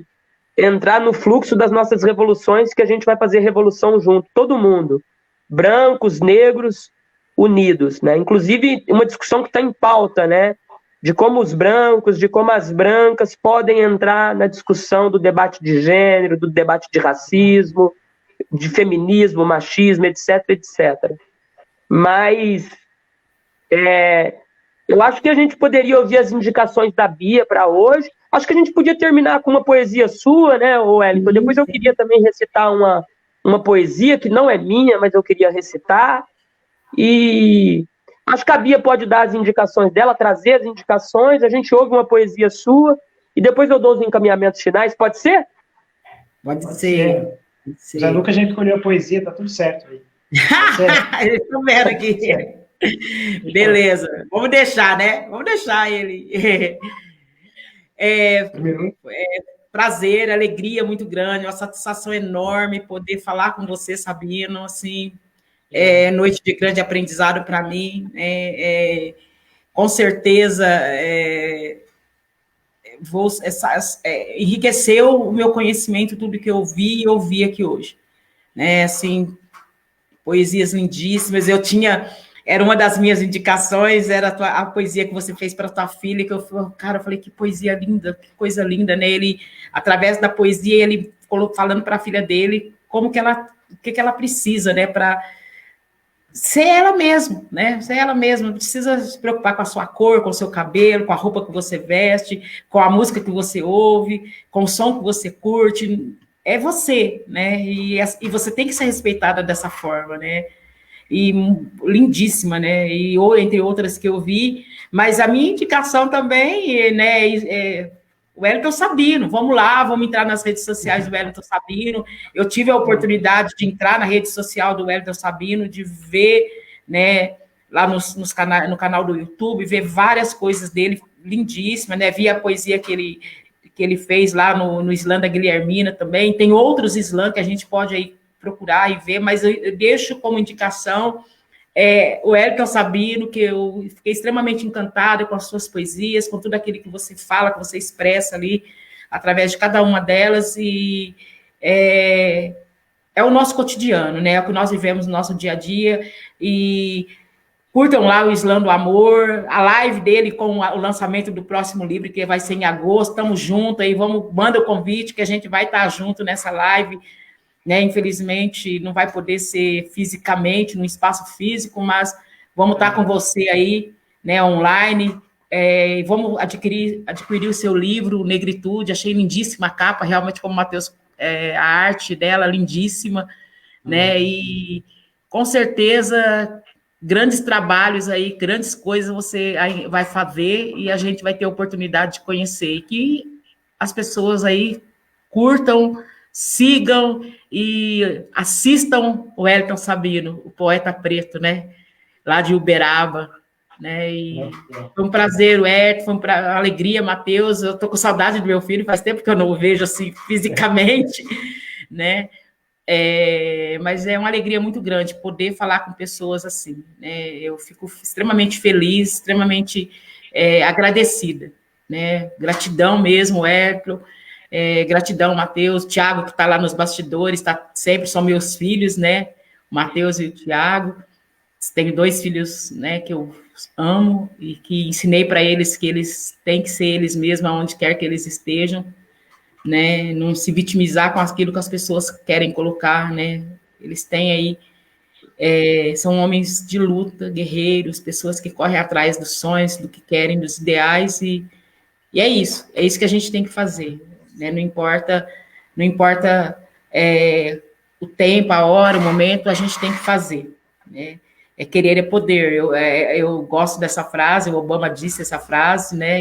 entrar no fluxo das nossas revoluções, que a gente vai fazer revolução junto, todo mundo, brancos, negros, unidos, né? Inclusive, uma discussão que está em pauta, né? De como os brancos, de como as brancas podem entrar na discussão do debate de gênero, do debate de racismo, de feminismo, machismo, etc, etc. Mas eu acho que a gente poderia ouvir as indicações da Bia para hoje. Acho que a gente podia terminar com uma poesia sua, né, Wellington? Depois eu queria também recitar uma poesia que não é minha, mas eu queria recitar. E acho que a Bia pode dar as indicações dela, trazer as indicações, a gente ouve uma poesia sua e depois eu dou os encaminhamentos finais, pode ser? Pode ser. Já nunca a gente escolheu a poesia, tá tudo certo aí. Estou vendo aqui. Beleza, vamos deixar, né? Vamos deixar ele. Prazer, alegria muito grande, uma satisfação enorme poder falar com você, Sabino, assim, noite de grande aprendizado para mim, com certeza enriqueceu o meu conhecimento, tudo que eu vi e ouvi aqui hoje, né, assim, poesias lindíssimas, era uma das minhas indicações, era a poesia que você fez para a tua filha, que eu falei, que poesia linda, que coisa linda, né? Ele, através da poesia, ele falando para a filha dele o que ela precisa, né? Para ser ela mesma, né? Ser ela mesma, não precisa se preocupar com a sua cor, com o seu cabelo, com a roupa que você veste, com a música que você ouve, com o som que você curte, é você, né? E você tem que ser respeitada dessa forma, né? E lindíssima, né? E entre outras que eu vi, mas a minha indicação também, né, o Wellington Sabino. Vamos lá, vamos entrar nas redes sociais do Wellington Sabino. Eu tive a oportunidade de entrar na rede social do Wellington Sabino, de ver, né, lá no canal do YouTube, ver várias coisas dele lindíssimas, né? Vi a poesia que ele fez lá no slam da Guilhermina também. Tem outros slam que a gente pode aí procurar e ver, mas eu deixo como indicação o Wellington Sabino, que eu fiquei extremamente encantada com as suas poesias, com tudo aquilo que você fala, que você expressa ali, através de cada uma delas, e é o nosso cotidiano, né? É o que nós vivemos no nosso dia a dia, e curtam lá o Slam do Amor, a live dele com o lançamento do próximo livro, que vai ser em agosto, estamos juntos aí, manda o convite, que a gente vai estar junto nessa live, né? Infelizmente, não vai poder ser fisicamente, no espaço físico, mas vamos estar com você aí, né, online, vamos adquirir o seu livro, Negritude. Achei lindíssima a capa, realmente, como o Matheus, a arte dela, lindíssima, né, e com certeza, grandes trabalhos aí, grandes coisas você vai fazer e a gente vai ter a oportunidade de conhecer, e que as pessoas aí curtam, sigam e assistam o Wellington Sabino, o poeta preto, né, lá de Uberaba, né, e foi um prazer, Wellington, foi uma alegria, Matheus, eu tô com saudade do meu filho, faz tempo que eu não o vejo assim, fisicamente, né, mas é uma alegria muito grande poder falar com pessoas assim, né, eu fico extremamente feliz, extremamente agradecida, né, gratidão mesmo, Wellington, gratidão, Matheus, Thiago, que está lá nos bastidores, sempre são meus filhos, né? O Matheus e o Thiago. Tenho 2 filhos, né, que eu amo e que ensinei para eles que eles têm que ser eles mesmos, aonde quer que eles estejam, né? Não se vitimizar com aquilo que as pessoas querem colocar, né? Eles têm aí, são homens de luta, guerreiros, pessoas que correm atrás dos sonhos, do que querem, dos ideais, e é isso que a gente tem que fazer. Né? Não importa o tempo, a hora, o momento, a gente tem que fazer. Né? Querer é poder. Eu gosto dessa frase, o Obama disse essa frase, né?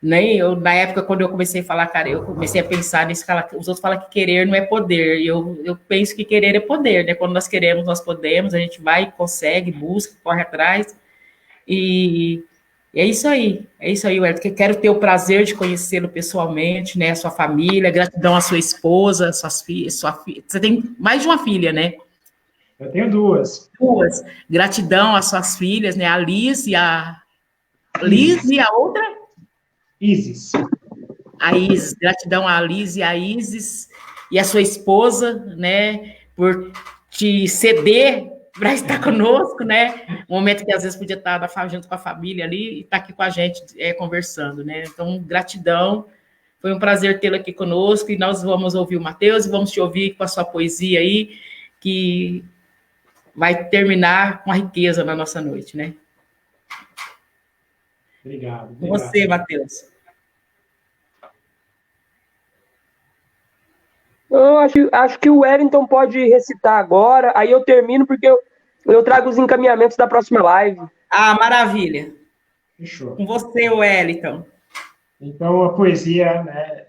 Na época, quando eu comecei a falar, cara, eu comecei a pensar nisso, os outros falam que querer não é poder, e eu penso que querer é poder, né? Quando nós queremos, nós podemos, a gente vai, consegue, busca, corre atrás, e é isso aí, Wellington. Quero ter o prazer de conhecê-lo pessoalmente, né? A sua família, gratidão à sua esposa, suas filhas, você tem mais de uma filha, né? Eu tenho 2. Gratidão às suas filhas, né? A Liz e a outra? Isis. a Isis, gratidão a Liz e a Isis e a sua esposa, né, por te ceder para estar conosco, né, um momento que às vezes podia estar junto com a família ali e estar aqui com a gente conversando, né, então gratidão, foi um prazer tê-lo aqui conosco e nós vamos ouvir o Matheus e vamos te ouvir com a sua poesia aí, que vai terminar com a riqueza na nossa noite, né. Obrigado. Com você, Matheus. Eu acho que o Wellington pode recitar agora, aí eu termino, porque eu trago os encaminhamentos da próxima live. Ah, maravilha. Fechou. Com você, Wellington. Então, a poesia, né,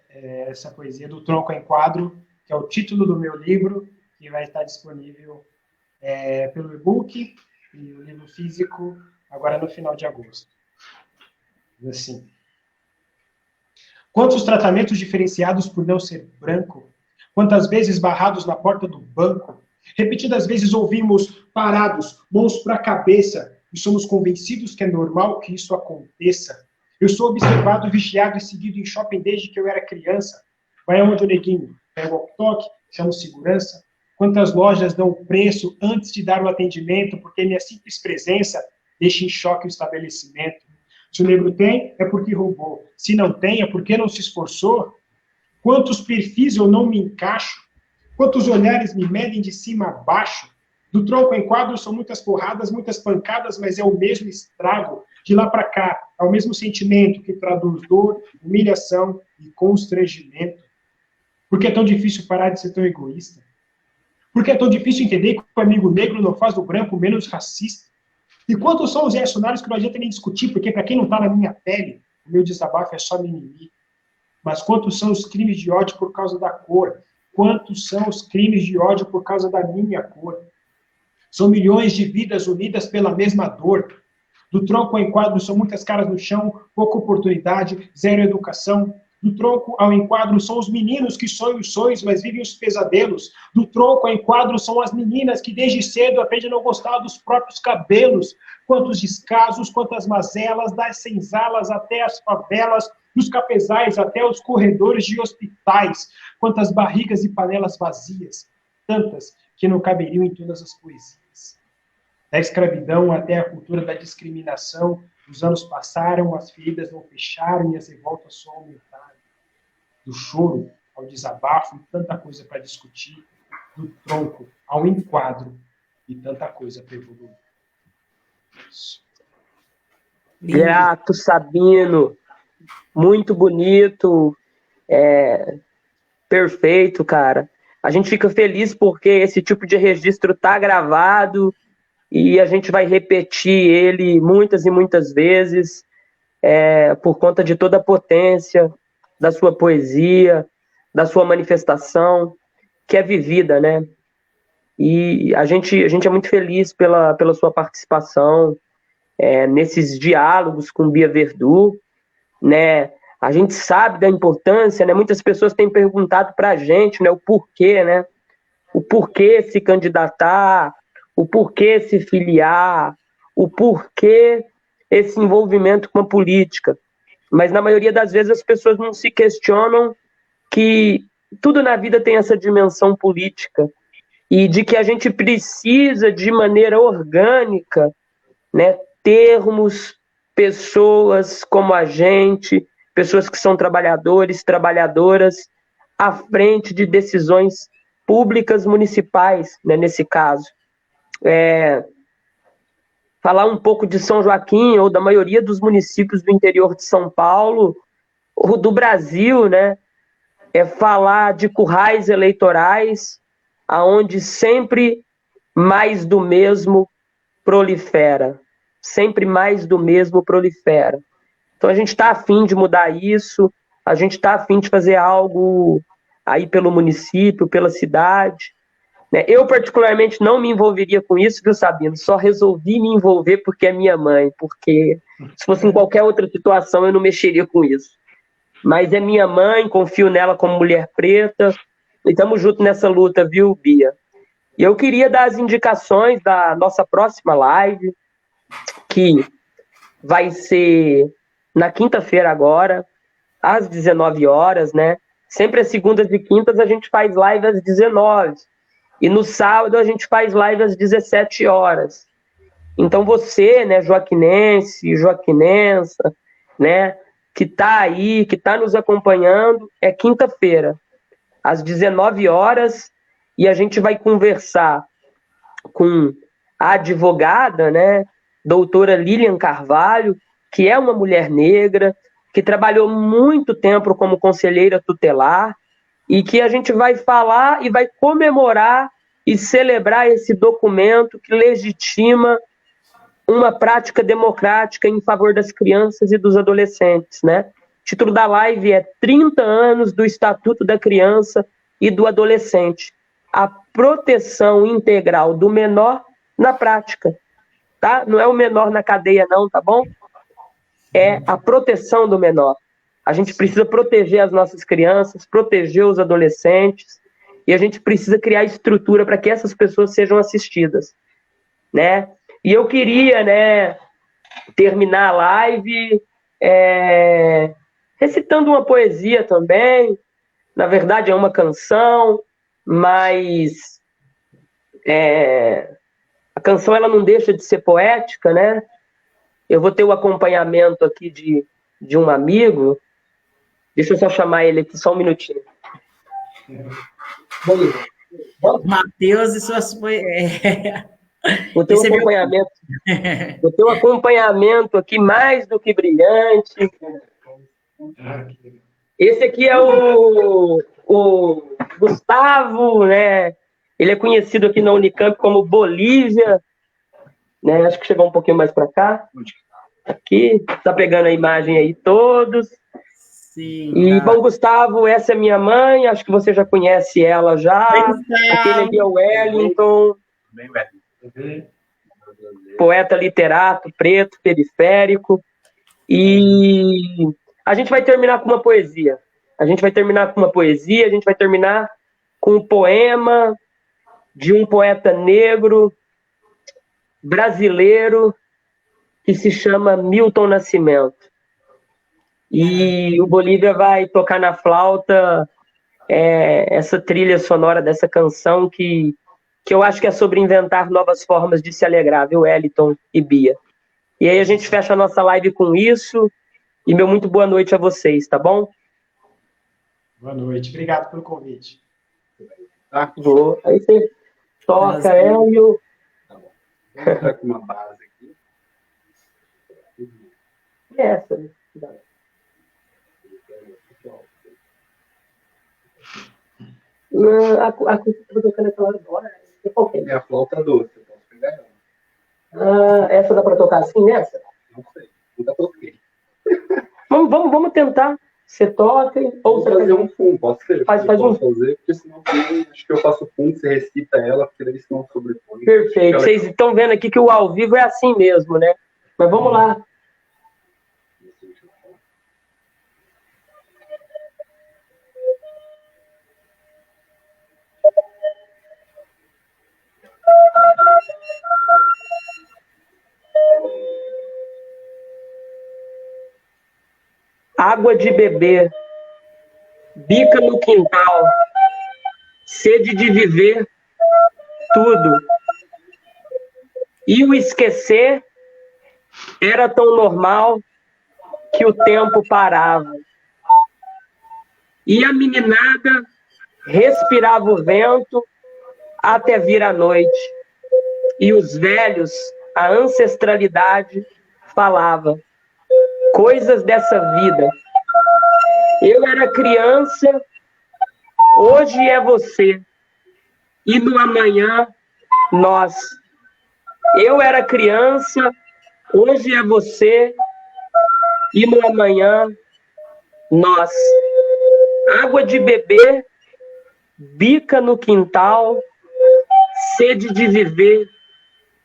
essa poesia do Tronco em Quadro, que é o título do meu livro, que vai estar disponível pelo e-book e o livro físico agora no final de agosto. Assim. Quantos tratamentos diferenciados por não ser branco? Quantas vezes barrados na porta do banco? Repetidas vezes ouvimos parados, mãos para a cabeça, e somos convencidos que é normal que isso aconteça. Eu sou observado, vigiado e seguido em shopping desde que eu era criança. Vai aonde o neguinho? Pega o toque, chama segurança. Quantas lojas dão preço antes de dar o atendimento, porque minha simples presença deixa em choque o estabelecimento. Se o negro tem, é porque roubou. Se não tem, é porque não se esforçou. Quantos perfis eu não me encaixo? Quantos olhares me medem de cima a baixo? Do tronco em quadro são muitas porradas, muitas pancadas, mas é o mesmo estrago. De lá para cá, é o mesmo sentimento que traduz dor, humilhação e constrangimento. Por que é tão difícil parar de ser tão egoísta? Por que é tão difícil entender que o amigo negro não faz do branco menos racista? E quantos são os reacionários que não adianta nem discutir, porque para quem não está na minha pele, o meu desabafo é só mimimi. Mas quantos são os crimes de ódio por causa da cor? Quantos são os crimes de ódio por causa da minha cor? São milhões de vidas unidas pela mesma dor. Do tronco ao enquadro são muitas caras no chão, pouca oportunidade, zero educação. Do tronco ao enquadro são os meninos que sonham os sonhos, mas vivem os pesadelos. Do tronco ao enquadro são as meninas que desde cedo aprendem a não gostar dos próprios cabelos. Quantos descasos, quantas mazelas, das senzalas até as favelas, dos cafezais até os corredores de hospitais. Quantas barrigas e panelas vazias, tantas que não caberiam em todas as poesias. Da escravidão até a cultura da discriminação, os anos passaram, as feridas não fecharam e as revoltas só aumentaram. Do choro ao desabafo e tanta coisa para discutir, do tronco ao enquadro e tanta coisa para evoluir. Grato, Sabino. Muito bonito. Perfeito, cara. A gente fica feliz porque esse tipo de registro tá gravado e a gente vai repetir ele muitas e muitas vezes por conta de toda a potência da sua poesia, da sua manifestação, que é vivida, né? E a gente é muito feliz pela sua participação nesses diálogos com Bia Verdú, né? A gente sabe da importância, né? Muitas pessoas têm perguntado para a gente, né, o porquê, né? O porquê se candidatar, o porquê se filiar, o porquê esse envolvimento com a política. Mas na maioria das vezes as pessoas não se questionam que tudo na vida tem essa dimensão política e de que a gente precisa, de maneira orgânica, né, termos pessoas como a gente, pessoas que são trabalhadores, trabalhadoras, à frente de decisões públicas municipais, né, nesse caso. Falar um pouco de São Joaquim, ou da maioria dos municípios do interior de São Paulo, ou do Brasil, né, falar de currais eleitorais, aonde sempre mais do mesmo prolifera. Sempre mais do mesmo prolifera. Então a gente está a fim de mudar isso, a gente está a fim de fazer algo aí pelo município, pela cidade. Né? Eu, particularmente, não me envolveria com isso, viu, Sabino? Só resolvi me envolver porque é minha mãe, porque se fosse em qualquer outra situação eu não mexeria com isso. Mas é minha mãe, confio nela como mulher preta, e estamos juntos nessa luta, viu, Bia? E eu queria dar as indicações da nossa próxima live, que vai ser na quinta-feira agora, às 19 horas, né? Sempre às segundas e quintas a gente faz live às 19. E no sábado a gente faz live às 17 horas. Então você, né, joaquinense, joaquinensa, né, que está aí, que está nos acompanhando, é quinta-feira, às 19 horas, e a gente vai conversar com a advogada, né, doutora Lilian Carvalho, que é uma mulher negra, que trabalhou muito tempo como conselheira tutelar, e que a gente vai falar e vai comemorar e celebrar esse documento que legitima uma prática democrática em favor das crianças e dos adolescentes, né? O título da live é 30 anos do Estatuto da Criança e do Adolescente. A proteção integral do menor na prática, tá? Não é o menor na cadeia não, tá bom? É a proteção do menor. A gente precisa proteger as nossas crianças, proteger os adolescentes, e a gente precisa criar estrutura para que essas pessoas sejam assistidas, né? E eu queria, né, terminar a live recitando uma poesia também. Na verdade é uma canção, mas a canção ela não deixa de ser poética, né? Eu vou ter o acompanhamento aqui de um amigo. Deixa eu só chamar ele aqui, só um minutinho. Matheus e suas... Vou ter um acompanhamento aqui mais do que brilhante. Esse aqui é o Gustavo, né? Ele é conhecido aqui na Unicamp como Bolívia, né? Acho que chegou um pouquinho mais para cá. Aqui, tá pegando a imagem aí todos. Sim, e, bom, Gustavo, essa é minha mãe, acho que você já conhece ela já. Aquele ali é o Wellington. Poeta literato, preto, periférico. E a gente vai terminar com uma poesia. A gente vai terminar com um poema de um poeta negro brasileiro que se chama Milton Nascimento. E o Bolívia vai tocar na flauta essa trilha sonora dessa canção que eu acho que é sobre inventar novas formas de se alegrar, viu, Wellington e Bia? E aí a gente fecha a nossa live com isso, e meu muito boa noite a vocês, tá bom? Boa noite, obrigado pelo convite. Tá? Vou. Aí você toca, Hélio. Tá bom. Vou entrar com uma base aqui. Essa, né? A que você tá tocando aquela hora agora é a flauta doce, eu posso pegar ela. Essa dá para tocar assim nessa? Não sei, nunca toquei. Vamos tentar. Você toca ou você fazer um fundo, posso ser? Faz um fazer, porque senão acho que eu faço fundo, você recita ela, porque daí senão sobrepõe. Perfeito. Vocês estão vendo aqui que o ao vivo é assim mesmo, né? Mas vamos lá. Água de beber, bica no quintal, sede de viver, tudo. E o esquecer era tão normal que o tempo parava. E a meninada respirava o vento até vir a noite. E os velhos, a ancestralidade, falava coisas dessa vida. Eu era criança, hoje é você, e no amanhã, nós. Eu era criança, hoje é você, e no amanhã, nós. Água de beber, bica no quintal, sede de viver,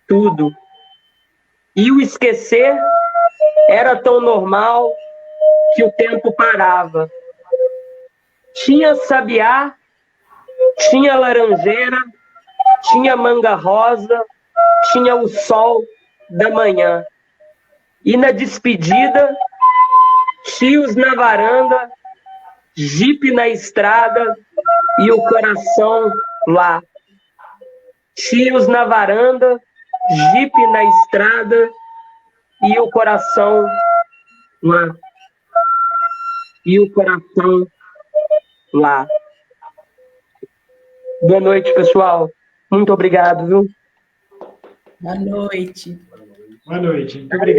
tudo. E o esquecer era tão normal que o tempo parava. Tinha sabiá, tinha laranjeira, tinha manga rosa, tinha o sol da manhã. E na despedida tios na varanda, jipe na estrada e o coração lá. Tios na varanda, jipe na estrada e o coração lá. E o coração lá. Boa noite, pessoal. Muito obrigado, viu? Boa noite. Boa noite. Muito obrigado.